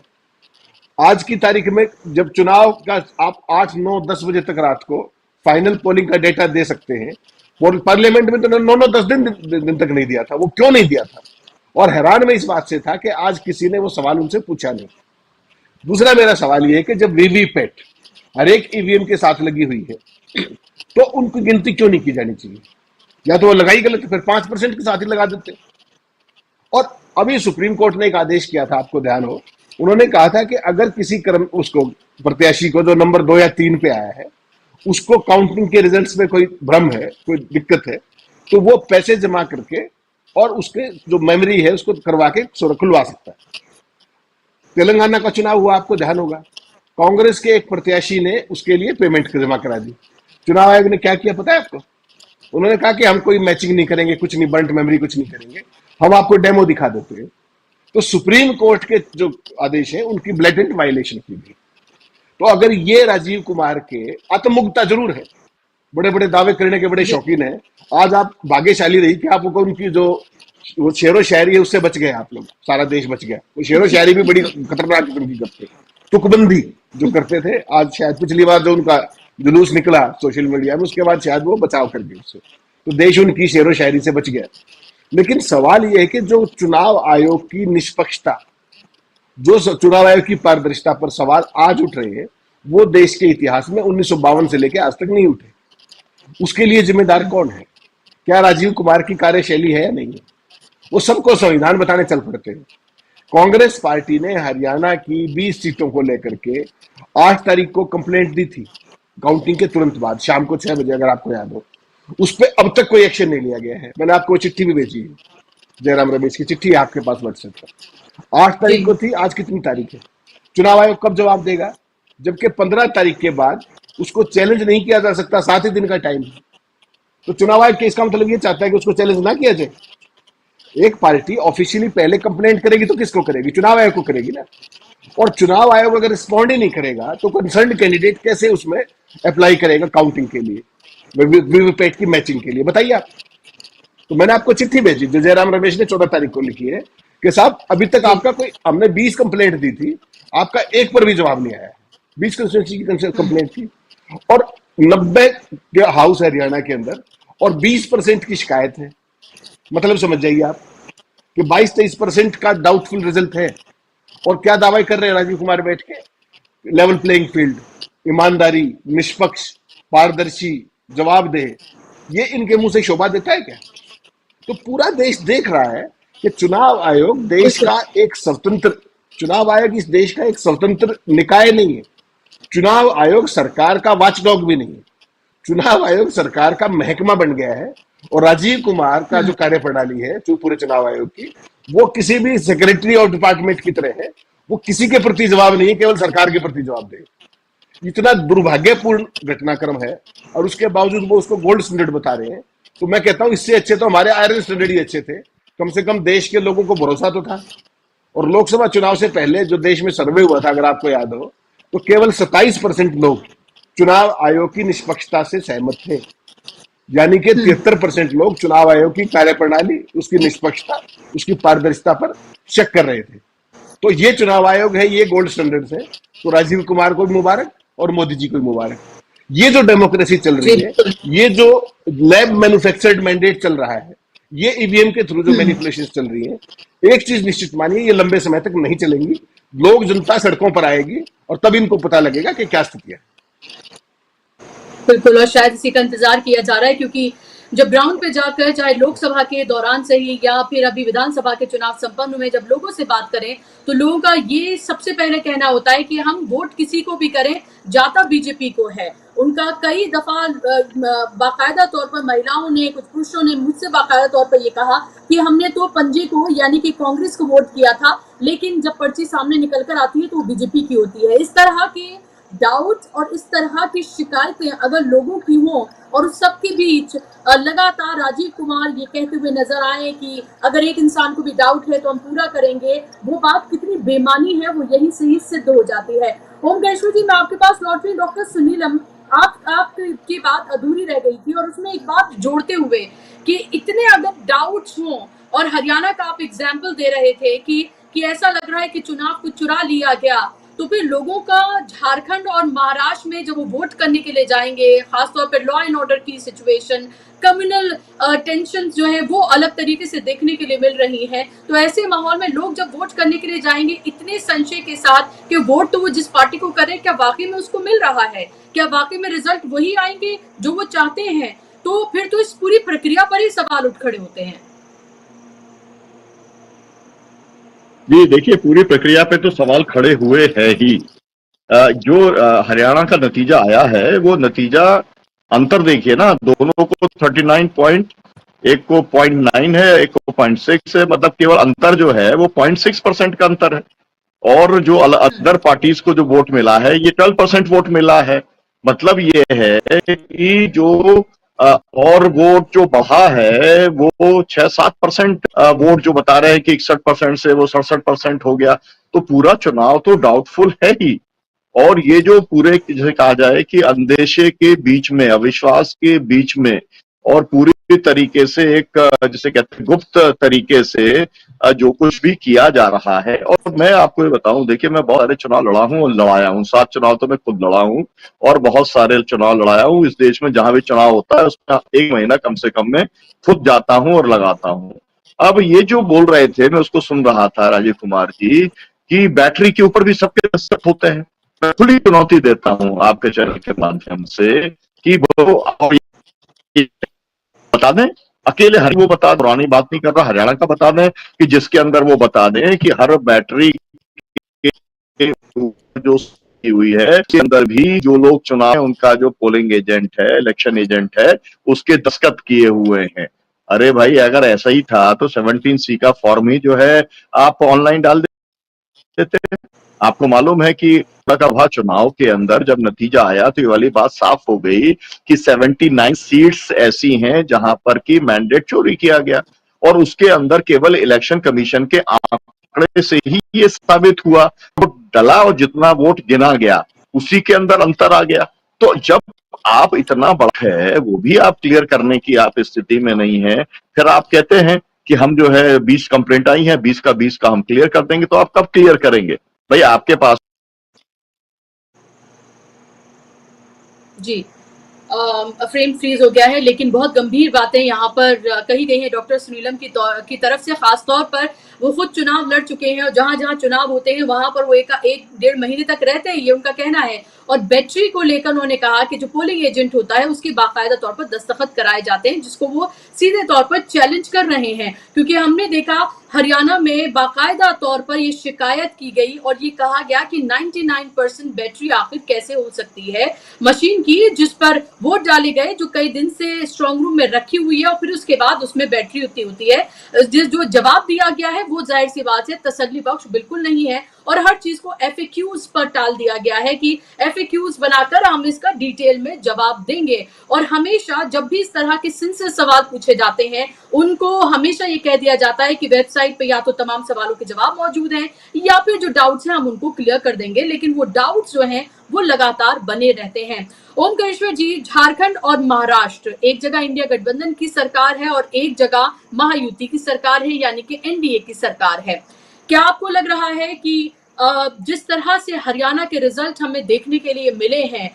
आज की तारीख में जब चुनाव का आप 8, 9, 10 बजे तक रात को फाइनल पोलिंग का डेटा दे सकते हैं, पार्लियामेंट में तो 9-9, 10 दिन तक नहीं दिया था। वो क्यों नहीं दिया था? और हैरान मैं इस बात से था कि आज किसी ने वो सवाल उनसे पूछा नहीं। दूसरा मेरा सवाल ये है कि जब वीवीपैट हर एक ईवीएम के साथ लगी हुई है तो उनकी गिनती क्यों नहीं की जानी चाहिए? या तो वो लगाई गलत, फिर 5% के साथ ही लगा देते। और अभी सुप्रीम कोर्ट ने एक आदेश किया था, आपको ध्यान हो, उन्होंने कहा था कि अगर किसी उसको प्रत्याशी को जो नंबर 2 या 3 पे आया है, उसको काउंटिंग के रिजल्ट्स में कोई भ्रम है, कोई दिक्कत है, तो वो पैसे जमा करके और उसके जो मेमोरी है उसको करवा के खुलवा सकता है। तेलंगाना का चुनाव हुआ, आपको ध्यान होगा, कांग्रेस के एक प्रत्याशी ने उसके लिए पेमेंट जमा करा दी। चुनाव आयोग ने क्या किया पता है आपको? उन्होंने कहा कि हम कोई मैचिंग नहीं करेंगे, कुछ नहीं, बंट मेमोरी कुछ नहीं करेंगे, हम आपको डेमो दिखा देते हैं। तो सुप्रीम कोर्ट के जो आदेश है उनकी ब्लैटेंट वायलेशन की गई। तो अगर ये राजीव कुमार के आत्ममुग्धता जरूर है, बड़े बड़े दावे करने के बड़े शौकीन है, आज आप भाग्यशाली रही कि आपको उनकी जो वो शेरो शायरी है उससे बच गए आप लोग, सारा देश बच गया। वो शेरो शायरी भी बड़ी खतरनाक किस्म की करते, तुकबंदी जो करते थे, आज शायद पिछली बार जो उनका जुलूस निकला सोशल मीडिया में, उसके बाद शायद वो बचाव कर गए उससे, तो देश उनकी शेरो शायरी से बच गया। लेकिन सवाल यह है कि जो चुनाव आयोग की निष्पक्षता, जो चुनाव आयोग की पारदर्शिता पर सवाल आज उठ रहे हैं, वो देश के इतिहास में 1952 से लेकर आज तक नहीं उठे। उसके लिए जिम्मेदार कौन है? क्या राजीव कुमार की कार्यशैली है या नहीं है? वो सबको संविधान बताने चल पड़ते हैं। कांग्रेस पार्टी ने हरियाणा की 20 सीटों को लेकर के 8 तारीख को कंप्लेंट दी थी, काउंटिंग के तुरंत बाद शाम को 6 बजे, अगर आपको याद हो। उस पर अब तक कोई एक्शन नहीं लिया गया है। मैंने आपको चिट्ठी भी भेजी है, जयराम रमेश की चिट्ठी है आपके पास व्हाट्सएप पर। 8 तारीख को थी, आज कितनी तारीख है? चुनाव आयोग कब जवाब देगा? जबकि 15 तारीख के बाद उसको चैलेंज नहीं किया जा सकता, 7 ही दिन का टाइम है। तो चुनाव आयोग के इसका मतलब ये चाहता है कि उसको चैलेंज ना किया जाए। एक पार्टी ऑफिशियली पहले कंप्लेंट करेगी तो किसको करेगी? चुनाव आयोग को करेगी ना। और चुनाव आयोग अगर रिस्पॉन्ड ही नहीं करेगा तो कंसर्न कैंडिडेट कैसे उसमें अप्लाई करेगा काउंटिंग के लिए, वीवीपैट की मैचिंग के लिए? बताइए आप। तो मैंने आपको चिट्ठी भेजी जो जयराम रमेश ने 14 तारीख को लिखी है कि साहब अभी तक आपका कोई, हमने 20 कंप्लेंट दी थी, आपका एक पर भी जवाब नहीं आया। 20 कंस्टिट्यूंसी की कंप्लेंट थी और 90 हाउस है हरियाणा के अंदर और 20% की शिकायत है। मतलब समझ जाइए आप कि 22-23% का डाउटफुल रिजल्ट है। और क्या दावा कर रहे हैं राजीव कुमार बैठ के? लेवल प्लेइंग फील्ड, ईमानदारी, निष्पक्ष, पारदर्शी, जवाबदेह, ये इनके मुंह से शोभा देता है क्या? तो पूरा देश देख रहा है कि चुनाव आयोग देश का एक स्वतंत्र, चुनाव आयोग इस देश का एक स्वतंत्र निकाय नहीं है। चुनाव आयोग सरकार का वॉचडॉग भी नहीं है। चुनाव आयोग सरकार का महकमा बन गया है। और राजीव कुमार का जो कार्यप्रणाली है जो पूरे चुनाव आयोग की, वो किसी भी सेक्रेटरी ऑफ डिपार्टमेंट की तरह है। वो किसी के प्रति जवाब नहीं है, केवल सरकार के प्रति जवाब दे। इतना दुर्भाग्यपूर्ण घटनाक्रम है और उसके बावजूद वो उसको गोल्ड स्टैंडर्ड बता रहे हैं। तो मैं कहता हूं इससे अच्छे तो हमारे आयरन स्टैंडर्ड ही अच्छे थे। कम से कम देश के लोगों को भरोसा तो था। और लोकसभा चुनाव से पहले जो देश में सर्वे हुआ था, अगर आपको याद हो, तो केवल 27% लोग चुनाव आयोग की निष्पक्षता से सहमत थे। यानी कि 73% लोग चुनाव आयोग की कार्यप्रणाली, उसकी निष्पक्षता, उसकी पारदर्शिता पर शक कर रहे थे। तो ये चुनाव आयोग है, ये गोल्ड स्टैंडर्ड है। तो राजीव कुमार को भी मुबारक और मोदी जी को भी मुबारक। ये जो डेमोक्रेसी चल रही है, ये जो लैब मैन्युफैक्चर्ड मैंडेट चल रहा है, ये ईवीएम के थ्रू जो मैनिपुलेशन चल रही है, एक चीज निश्चित मानिए, ये लंबे समय तक नहीं चलेंगी। लोग, जनता सड़कों पर आएगी और तब इनको पता लगेगा कि क्या स्थिति है। बिल्कुल, और शायद इसी का इंतजार किया जा रहा है, क्योंकि जब ग्राउंड पे जाकर, चाहे लोकसभा के दौरान से ही या फिर अभी विधानसभा के चुनाव संपन्न हुए, जब लोगों से बात करें तो लोगों का ये सबसे पहले कहना होता है कि हम वोट किसी को भी करें, जाता बीजेपी को है। उनका कई दफा बाकायदा तौर पर महिलाओं ने, कुछ पुरुषों ने मुझसे बाकायदा तौर पर ये कहा कि हमने तो पंजे को यानी कि कांग्रेस को वोट किया था, लेकिन जब पर्ची सामने निकल कर आती है तो वो बीजेपी की होती है। इस तरह के डाउट और इस तरह की शिकायतें अगर लोगों की हों और उस सबके बीच लगातार राजीव कुमार ये कहते हुए नजर आए कि अगर एक इंसान को भी डाउट है तो हम पूरा करेंगे, वो बात कितनी बेमानी है वो यही से ही सिद्ध हो जाती है। ओमकेश्वर जी, मैं आपके पास लौट रही, डॉक्टर सुनीलम, आपकी बात अधूरी रह गई थी और उसमें एक बात जोड़ते हुए कि इतने अगर डाउट्स हों, और हरियाणा का आप एग्जाम्पल दे रहे थे कि ऐसा लग रहा है कि चुनाव को चुरा लिया गया, तो फिर लोगों का झारखंड और महाराष्ट्र में जब वो वोट करने के लिए जाएंगे, खासतौर पर लॉ एंड ऑर्डर की सिचुएशन, कम्युनल टेंशन जो है वो अलग तरीके से देखने के लिए मिल रही है। तो ऐसे माहौल में लोग जब वोट करने के लिए जाएंगे इतने संशय के साथ कि वोट तो वो जिस पार्टी को करे, क्या वाकई में उसको मिल रहा है, क्या वाकई में रिजल्ट वही आएंगे जो वो चाहते हैं, तो फिर तो इस पूरी प्रक्रिया पर ही सवाल उठ खड़े होते हैं। जी देखिए, पूरी प्रक्रिया पे तो सवाल खड़े हुए हैं ही। जो हरियाणा का नतीजा आया है, वो नतीजा अंतर देखिए ना, दोनों को 39 पॉइंट, एक को 0.9 है, एक को 0.6 है, मतलब केवल अंतर जो है वो 0.6% का अंतर है। और जो अदर पार्टीज को जो वोट मिला है, ये 12% वोट मिला है। मतलब ये है कि जो और वोट जो बढ़ा है वो 6-7% वोट जो बता रहे हैं कि 61% से वो 67% हो गया, तो पूरा चुनाव तो डाउटफुल है ही। और ये जो पूरे, जैसे कहा जाए कि अंदेशे के बीच में, अविश्वास के बीच में, और पूरी तरीके से एक, जिसे कहते हैं गुप्त तरीके से जो कुछ भी किया जा रहा है। और मैं आपको ये बताऊं, देखिए मैं बहुत सारे चुनाव लड़ा हूं और लड़ाया हूं, 7 चुनाव तो मैं खुद लड़ा हूं और बहुत सारे चुनाव लड़ाया हूं। इस देश में जहां भी चुनाव होता है उसमें 1 महीना कम से कम मैं खुद जाता हूं और लगाता हूं। अब ये जो बोल रहे थे, मैं उसको सुन रहा था राजीव कुमार जी, कि बैटरी के ऊपर भी सबके दस्तखत होते हैं। मैं खुली चुनौती देता हूं आपके चैनल के माध्यम से कि वो बता दें, अकेले वो बता, पुरानी बात नहीं कर रहा, हरियाणा का बता दें कि जिसके अंदर वो बता दें कि हर बैटरी के जो हुई है के अंदर भी जो लोग चुनाव, उनका जो पोलिंग एजेंट है, इलेक्शन एजेंट है, उसके दस्तखत किए हुए हैं। अरे भाई, अगर ऐसा ही था तो 17C का फॉर्म ही जो है आप ऑनलाइन डाल देते। आपको मालूम है कि लोकसभा चुनाव के अंदर जब नतीजा आया तो ये वाली बात साफ हो गई कि 79 सीट्स ऐसी हैं जहां पर की मैंडेट चोरी किया गया, और उसके अंदर केवल इलेक्शन कमीशन के आंकड़े से ही ये साबित हुआ। वोट डला और जितना वोट गिना गया उसी के अंदर अंतर आ गया। तो जब आप इतना बड़ा है, वो भी आप क्लियर करने की आप स्थिति में नहीं है, फिर आप कहते हैं कि हम जो है 20 कंप्लेंट आई है, 20 का 20 का हम क्लियर कर देंगे। तो आप कब क्लियर करेंगे भाई? आपके पास जी फ्रेम फ्रीज हो गया है, लेकिन बहुत गंभीर बातें यहाँ पर कही गई हैं डॉक्टर सुनीलम की तरफ से। खास तौर पर वो खुद चुनाव लड़ चुके हैं और जहां जहां चुनाव होते हैं वहां पर वो 1-1.5 महीने तक रहते हैं, ये उनका कहना है। और बैटरी को लेकर उन्होंने कहा कि जो पोलिंग एजेंट होता है उसकी बाकायदा तौर पर दस्तखत कराए जाते हैं, जिसको वो सीधे तौर पर चैलेंज कर रहे हैं। क्योंकि हमने देखा हरियाणा में बाकायदा तौर पर ये शिकायत की गई और ये कहा गया कि 99% बैटरी आखिर कैसे हो सकती है मशीन की, जिस पर वोट डाले गए, जो कई दिन से स्ट्रॉन्ग रूम में रखी हुई है, और फिर उसके बाद उसमें बैटरी उतनी होती है। जो जवाब दिया गया है वो जाहिर सी बात है तसल्ली बख्श बिल्कुल नहीं है, और हर चीज को FAQs पर टाल दिया गया है कि FAQs बनाकर हम इसका डिटेल में जवाब देंगे। और हमेशा जब भी इस तरह के सिंसियर सवाल पूछे जाते हैं, उनको हमेशा ये कह दिया जाता है कि वेबसाइट पे या तो तमाम सवालों के जवाब मौजूद हैं या फिर जो डाउट्स हैं हम उनको क्लियर कर देंगे, लेकिन वो डाउट्स जो हैं वो लगातार बने रहते हैं। ओमकेश्वर जी, झारखंड और महाराष्ट्र, एक जगह इंडिया गठबंधन की सरकार है और एक जगह महायुति की सरकार है, यानी कि NDA की सरकार है। क्या आपको लग रहा है कि जिस तरह से हरियाणा के रिजल्ट हमें देखने के लिए मिले हैं,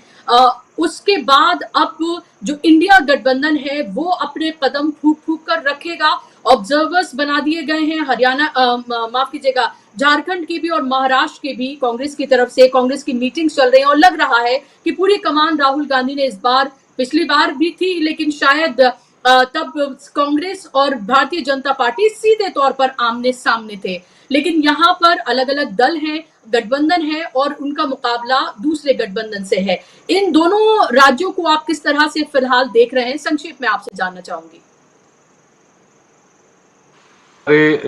उसके बाद अब जो इंडिया गठबंधन है वो अपने कदम फूंक फूंक कर रखेगा। ऑब्जर्वर्स बना दिए गए हैं हरियाणा, माफ कीजिएगा, झारखंड की भी और महाराष्ट्र की भी कांग्रेस की तरफ से। कांग्रेस की मीटिंग्स चल रही हैं और लग रहा है कि पूरी कमान राहुल गांधी ने इस बार, पिछली बार भी थी लेकिन शायद तब कांग्रेस और भारतीय जनता पार्टी सीधे तौर पर आमने सामने थे, लेकिन यहाँ पर अलग अलग दल हैं, गठबंधन है और उनका मुकाबला दूसरे गठबंधन से है। इन दोनों राज्यों को आप किस तरह से फिलहाल देख रहे हैं, संक्षेप में आपसे जानना चाहूंगी।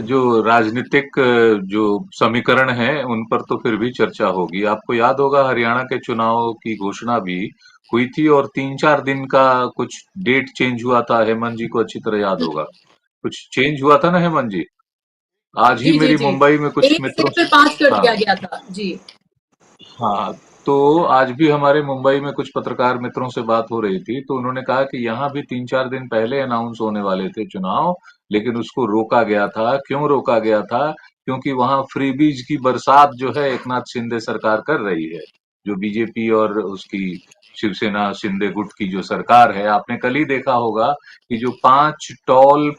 जो राजनीतिक जो समीकरण है उन पर तो फिर भी चर्चा होगी। आपको याद होगा हरियाणा के चुनाव की घोषणा भी हुई थी और 3-4 दिन का कुछ डेट चेंज हुआ था। हेमंत जी को अच्छी तरह याद होगा, कुछ चेंज हुआ था ना हेमंत जी? आज ही मेरी मुंबई में कुछ मित्रों से 5 कर दिया गया था जी। हाँ, तो आज भी हमारे मुंबई में कुछ पत्रकार मित्रों से बात हो रही थी, तो उन्होंने कहा कि यहाँ भी 3-4 दिन पहले अनाउंस होने वाले थे चुनाव, लेकिन उसको रोका गया था। क्यों रोका गया था? क्योंकि वहां फ्रीबीज की बरसात जो है एकनाथ शिंदे सरकार कर रही है, जो बीजेपी और उसकी शिवसेना शिंदे गुट की जो सरकार है। आपने कल ही देखा होगा कि जो 5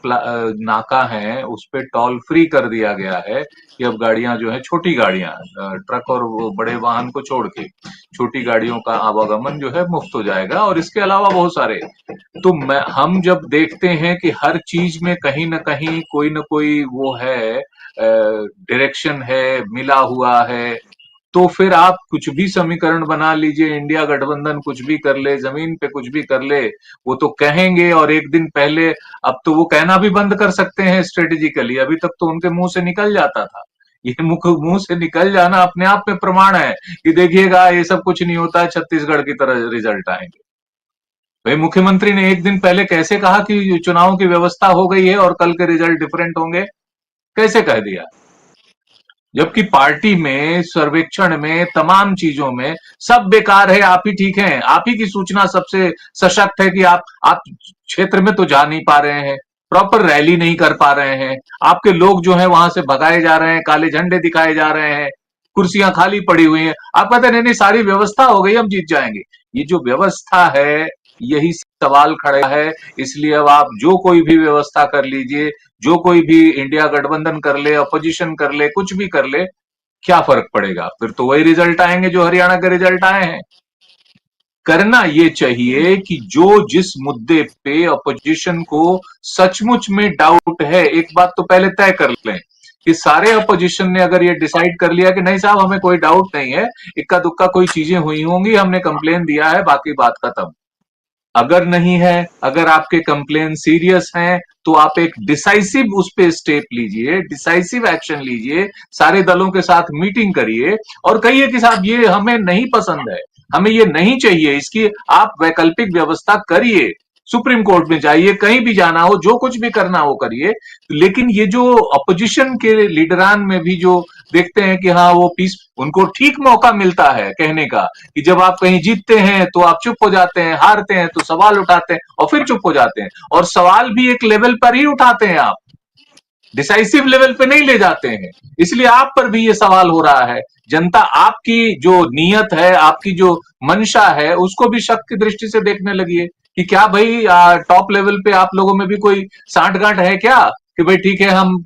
नाका हैं उस पे टोल फ्री कर दिया गया है कि अब गाड़ियां जो है, छोटी गाड़ियां, ट्रक और वो बड़े वाहन को छोड़ के छोटी गाड़ियों का आवागमन जो है मुफ्त हो जाएगा। और इसके अलावा बहुत सारे, तो हम जब देखते हैं कि हर चीज में कहीं ना कहीं कोई ना कोई वो है, डायरेक्शन है, मिला हुआ है, तो फिर आप कुछ भी समीकरण बना लीजिए, इंडिया गठबंधन कुछ भी कर ले, जमीन पे कुछ भी कर ले, वो तो कहेंगे। और एक दिन पहले, अब तो वो कहना भी बंद कर सकते हैं स्ट्रेटेजिकली, अभी तक तो उनके मुंह से निकल जाता था। ये मुंह से निकल जाना अपने आप में प्रमाण है कि देखिएगा ये सब कुछ नहीं होता है, छत्तीसगढ़ की तरह रिजल्ट आएंगे। भाई मुख्यमंत्री ने एक दिन पहले कैसे कहा कि चुनाव की व्यवस्था हो गई है और कल के रिजल्ट डिफरेंट होंगे? कैसे कह दिया? जबकि पार्टी में, सर्वेक्षण में, तमाम चीजों में सब बेकार है, आप ही ठीक हैं, आप ही की सूचना सबसे सशक्त है कि आप क्षेत्र में तो जा नहीं पा रहे हैं, प्रॉपर रैली नहीं कर पा रहे हैं, आपके लोग जो है वहां से भगाए जा रहे हैं, काले झंडे दिखाए जा रहे हैं, कुर्सियां खाली पड़ी हुई हैं। आप कहते हैं नहीं सारी व्यवस्था हो गई, हम जीत जाएंगे। ये जो व्यवस्था है यही सवाल खड़ा है। इसलिए अब आप जो कोई भी व्यवस्था कर लीजिए, जो कोई भी इंडिया गठबंधन कर ले, अपोजिशन कर ले, कुछ भी कर ले, क्या फर्क पड़ेगा? फिर तो वही रिजल्ट आएंगे जो हरियाणा के रिजल्ट आए हैं। करना ये चाहिए कि जो जिस मुद्दे पे अपोजिशन को सचमुच में डाउट है, एक बात तो पहले तय कर लें कि सारे अपोजिशन ने अगर ये डिसाइड कर लिया कि नहीं साहब हमें कोई डाउट नहीं है, इक्का दुक्का कोई चीजें हुई होंगी, हमने कंप्लेन दिया है, बाकी बात खत्म। अगर नहीं है, अगर आपके कंप्लेन सीरियस हैं, तो आप एक डिसाइसिव उस पे स्टेप लीजिए, डिसाइसिव एक्शन लीजिए, सारे दलों के साथ मीटिंग करिए और कहिए कि साहब ये हमें नहीं पसंद है, हमें ये नहीं चाहिए, इसकी आप वैकल्पिक व्यवस्था करिए, सुप्रीम कोर्ट में जाइए, कहीं भी जाना हो, जो कुछ भी करना हो करिए। लेकिन ये जो अपोजिशन के लीडरान में भी जो देखते हैं कि हाँ वो पीस, उनको ठीक मौका मिलता है कहने का कि जब आप कहीं जीतते हैं तो आप चुप हो जाते हैं, हारते हैं तो सवाल उठाते हैं और फिर चुप हो जाते हैं, और सवाल भी एक लेवल पर ही उठाते हैं, आप डिसाइसिव लेवल पे नहीं ले जाते हैं। इसलिए आप पर भी ये सवाल हो रहा है। जनता आपकी जो नीयत है, आपकी जो मंशा है, उसको भी शक की दृष्टि से देखने लगी है कि क्या भाई टॉप लेवल पे आप लोगों में भी कोई सांठगांठ है क्या कि भाई ठीक है हम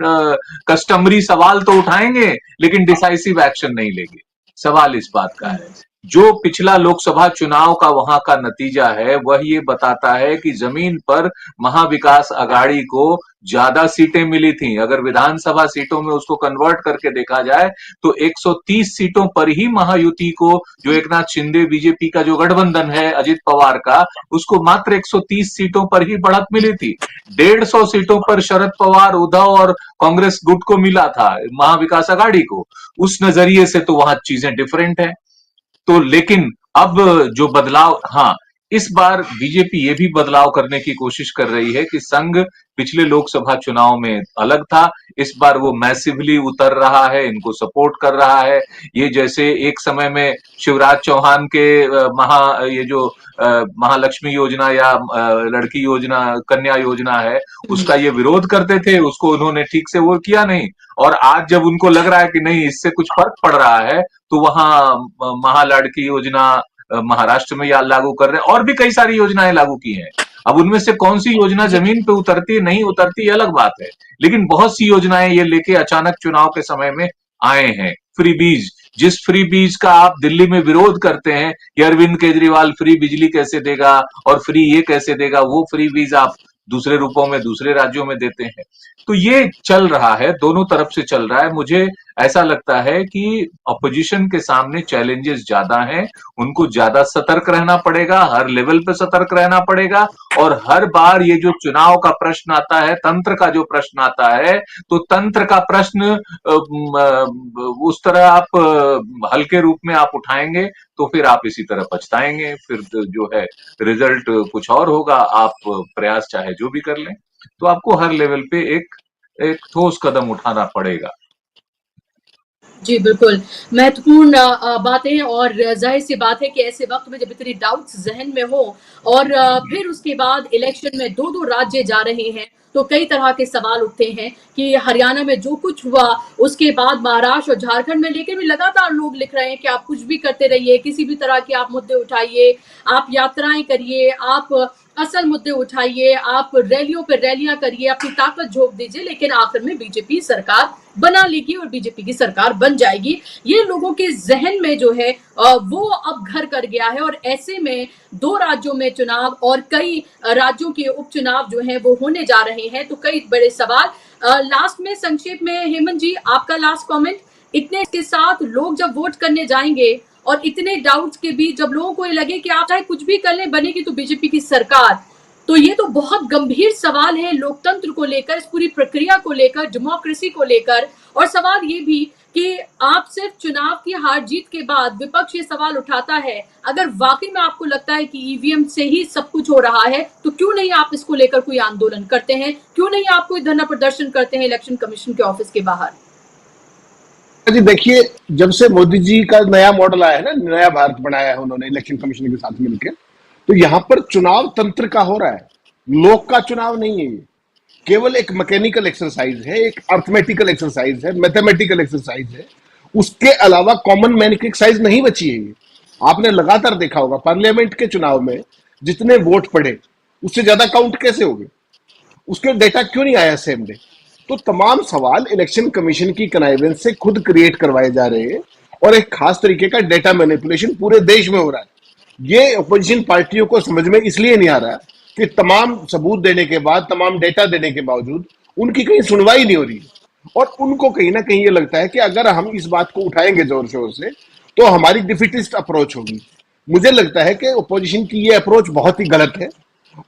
कस्टमरी सवाल तो उठाएंगे लेकिन डिसाइसिव एक्शन नहीं लेंगे। सवाल इस बात का है, जो पिछला लोकसभा चुनाव का वहां का नतीजा है वह ये बताता है कि जमीन पर महाविकास अघाड़ी को ज्यादा सीटें मिली थी। अगर विधानसभा सीटों में उसको कन्वर्ट करके देखा जाए तो 130 सीटों पर ही महायुति को, जो एकनाथ शिंदे बीजेपी का जो गठबंधन है अजित पवार का, उसको मात्र 130 सीटों पर ही बढ़त मिली थी। 150 सीटों पर शरद पवार, उद्धव और कांग्रेस गुट को मिला था, महाविकास अघाड़ी को। उस नजरिए से तो वहां चीजें डिफरेंट है। तो लेकिन अब जो बदलाव, हाँ इस बार बीजेपी ये भी बदलाव करने की कोशिश कर रही है कि संघ पिछले लोकसभा चुनाव में अलग था, इस बार वो मैसिवली उतर रहा है, इनको सपोर्ट कर रहा है। ये जैसे एक समय में शिवराज चौहान के ये जो महालक्ष्मी योजना या लड़की योजना, कन्या योजना है, उसका ये विरोध करते थे, उसको उन्होंने ठीक से वो किया नहीं। और आज जब उनको लग रहा है कि नहीं इससे कुछ फर्क पड़ रहा है, तो वहां महालड़की योजना महाराष्ट्र में या लागू कर रहे हैं, और भी कई सारी योजनाएं लागू की हैं। अब उनमें से कौन सी योजना जमीन पे उतरती है नहीं उतरती ये अलग बात है, लेकिन बहुत सी योजनाएं ये लेके अचानक चुनाव के समय में आए हैं। फ्री बीज, जिस फ्री बीज का आप दिल्ली में विरोध करते हैं कि अरविंद केजरीवाल फ्री बिजली कैसे देगा और फ्री ये कैसे देगा, वो फ्री बीज आप दूसरे रूपों में दूसरे राज्यों में देते हैं। तो ये चल रहा है, दोनों तरफ से चल रहा है। मुझे ऐसा लगता है कि अपोजिशन के सामने चैलेंजेस ज्यादा हैं, उनको ज्यादा सतर्क रहना पड़ेगा, हर लेवल पे सतर्क रहना पड़ेगा। और हर बार ये जो चुनाव का प्रश्न आता है, तंत्र का जो प्रश्न आता है, तो तंत्र का प्रश्न उस तरह आप हल्के रूप में आप उठाएंगे तो फिर आप इसी तरह पछताएंगे, फिर जो है रिजल्ट कुछ और होगा। आप प्रयास चाहे जो भी कर लें, तो आपको हर लेवल पे एक ठोस कदम उठाना पड़ेगा। जी बिल्कुल, महत्वपूर्ण बातें, और जाहिर सी बात है कि ऐसे वक्त में जब इतनी डाउट्स जहन में हो और फिर उसके बाद इलेक्शन में दो राज्य जा रहे हैं, तो कई तरह के सवाल उठते हैं कि हरियाणा में जो कुछ हुआ उसके बाद महाराष्ट्र और झारखंड में लेकर भी लगातार लोग लिख रहे हैं कि आप कुछ भी करते रहिए, किसी भी तरह के आप मुद्दे उठाइए, आप यात्राएं करिए, आप असल मुद्दे उठाइए, आप रैलियों पर रैलियां करिए, अपनी ताकत झोंक दीजिए, लेकिन आखिर में बीजेपी सरकार बना लेगी और बीजेपी की सरकार बन जाएगी। ये लोगों के जहन में जो है वो अब घर कर गया है। और ऐसे में दो राज्यों में चुनाव और कई राज्यों के उपचुनाव जो है वो होने जा रहे हैं, तो कई बड़े सवाल। लास्ट में संक्षेप में हेमंत जी आपका लास्ट कमेंट, इतने के साथ लोग जब वोट करने जाएंगे और इतने डाउट्स के बीच जब लोगों को ये लगे कि आप चाहे कुछ भी कर लें बनेगी तो बीजेपी की सरकार, तो ये तो बहुत गंभीर सवाल है लोकतंत्र को लेकर, इस पूरी प्रक्रिया को लेकर, डेमोक्रेसी को लेकर। और सवाल ये भी कि आप सिर्फ चुनाव की हार जीत के बाद विपक्ष ये सवाल उठाता है, अगर वाकई में आपको लगता है कि ईवीएम से ही सब कुछ हो रहा है, तो क्यों नहीं आप इसको लेकर कोई आंदोलन करते हैं, क्यों नहीं आप कोई धरना प्रदर्शन करते हैं इलेक्शन कमीशन के ऑफिस के बाहर? जी देखिए, जब से मोदी जी का नया मॉडल आया है ना, नया भारत बनाया है उन्होंने इलेक्शन कमीशन के साथ मिलकर, तो यहां पर चुनाव तंत्र का हो रहा है, लोक का चुनाव नहीं है। ये केवल एक मैकेनिकल एक्सरसाइज है, एक अर्थमेटिकल एक्सरसाइज है, मैथमेटिकल एक्सरसाइज है, उसके अलावा कॉमन मैन की एक्सरसाइज नहीं बची है। ये आपने लगातार देखा होगा पार्लियामेंट के चुनाव में जितने वोट पड़े उससे ज्यादा काउंट कैसे हो गए, उसके डेटा क्यों नहीं आया सेम डे? तो तमाम सवाल इलेक्शन कमीशन की कनाइवेंस से खुद क्रिएट करवाए जा रहे हैं और एक खास तरीके का डेटा मैनिपुलेशन पूरे देश में हो रहा है। ये अपोजिशन पार्टियों को समझ में इसलिए नहीं आ रहा कि तमाम सबूत देने के बाद, तमाम डेटा देने के बावजूद उनकी कहीं सुनवाई नहीं हो रही है। और उनको कहीं ना कहीं ये लगता है कि अगर हम इस बात को उठाएंगे जोर शोर से तो हमारी डिफिटिस्ट अप्रोच होगी। मुझे लगता है कि अपोजिशन की ये अप्रोच बहुत ही गलत है।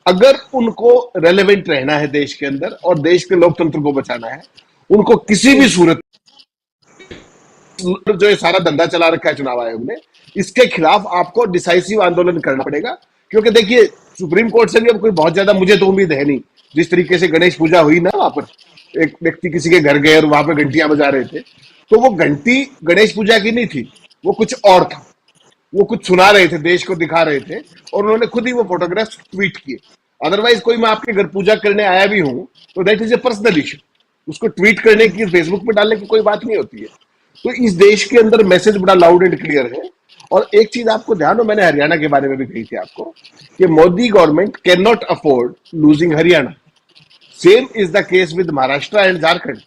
अगर उनको रेलेवेंट रहना है देश के अंदर और देश के लोकतंत्र को बचाना है, उनको किसी भी सूरत जो ये सारा धंधा चला रखा है चुनाव आयोग ने, इसके खिलाफ आपको डिसाइसिव आंदोलन करना पड़ेगा। क्योंकि देखिए, सुप्रीम कोर्ट से भी अब कोई बहुत ज्यादा मुझे तो उम्मीद है नहीं। जिस तरीके से गणेश पूजा हुई ना, वहां पर एक व्यक्ति किसी के घर गए और वहां पर घंटियां बजा रहे थे, तो वो घंटी गणेश पूजा की नहीं थी, वो कुछ और था। वो कुछ सुना रहे थे, देश को दिखा रहे थे, और उन्होंने खुद ही वो फोटोग्राफ ट्वीट किए। अदरवाइज कोई मैं आपके घर पूजा करने आया भी हूं तो that is a personal issue, उसको ट्वीट करने की, फेसबुक पे डालने की कोई बात नहीं होती है। तो इस देश के अंदर मैसेज बड़ा लाउड एंड क्लियर है। और एक चीज आपको ध्यान हो, मैंने हरियाणा के बारे में भी कही थी आपको कि Modi government can not afford losing Haryana. Same is the case with Maharashtra and Jharkhand.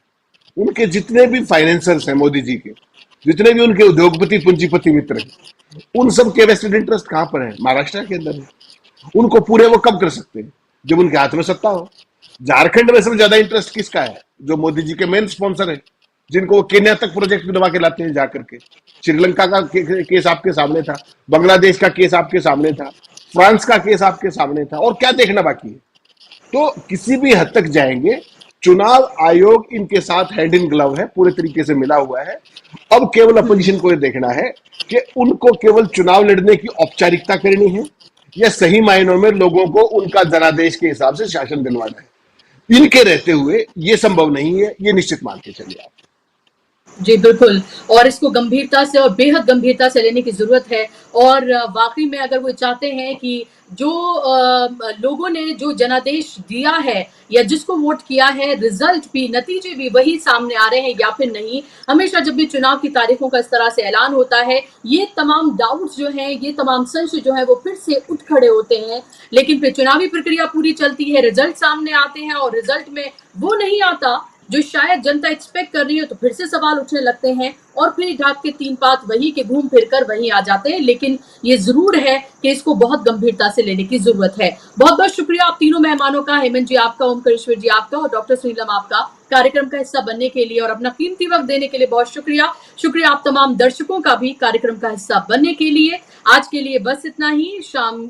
उनके जितने भी फाइनेंसर्स हैं मोदी जी के, जितने भी उनके उद्योगपति पूंजीपति मित्र हैं, उन सब के वेस्टेड इंटरेस्ट कहां पर है? महाराष्ट्र के अंदर है। उनको पूरे वो कब कर सकते हैं? जब उनके हाथ में सत्ता हो। झारखंड में सबसे ज्यादा इंटरेस्ट किसका है? जो मोदी जी के मेन स्पॉन्सर है, जिनको वो केन्या तक प्रोजेक्ट बनवा के लाते हैं जाकर के। श्रीलंका का केस आपके सामने था, बांग्लादेश का केस आपके सामने था, फ्रांस का केस आपके सामने था, और क्या देखना बाकी है? तो किसी भी हद तक जाएंगे, चुनाव आयोग इनके साथ हैंड इन ग्लव है, पूरे तरीके से मिला हुआ है। अब केवल अपोजिशन को ये देखना है कि उनको केवल चुनाव लड़ने की औपचारिकता करनी है, या सही मायनों में लोगों को उनका जनादेश के हिसाब से शासन दिलवाना है। इनके रहते हुए ये संभव नहीं है, ये निश्चित मान के चलिए आप। जी बिल्कुल, और इसको गंभीरता से और बेहद गंभीरता से लेने की जरूरत है। और वाकई में अगर वो चाहते हैं कि जो लोगों ने जो जनादेश दिया है या जिसको वोट किया है, रिजल्ट भी, नतीजे भी वही सामने आ रहे हैं या फिर नहीं। हमेशा जब भी चुनाव की तारीखों का इस तरह से ऐलान होता है, ये तमाम डाउट्स जो हैं, ये तमाम संशय जो है वो फिर से उठ खड़े होते हैं। लेकिन फिर चुनावी प्रक्रिया पूरी चलती है, रिजल्ट सामने आते हैं और रिजल्ट में वो नहीं आता जो शायद जनता एक्सपेक्ट कर रही है, तो फिर से सवाल उठने लगते हैं और फिर ढाक के तीन पात वही के घूम फिर कर वहीं आ जाते हैं। लेकिन ये जरूर है कि इसको बहुत गंभीरता से लेने की जरूरत है। बहुत बहुत शुक्रिया आप तीनों मेहमानों का, हेमंत जी आपका, ओमकारेश्वर जी आपका और डॉक्टर श्रीलम आपका, कार्यक्रम का हिस्सा बनने के लिए और अपना कीमती वक्त देने के लिए बहुत शुक्रिया। शुक्रिया आप तमाम दर्शकों का भी कार्यक्रम का हिस्सा बनने के लिए। आज के लिए बस इतना ही। शाम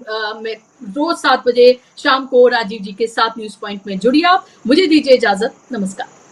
में रोज 7 बजे शाम को राजीव जी के साथ न्यूज पॉइंट में जुड़िए आप। मुझे दीजिए इजाजत, नमस्कार।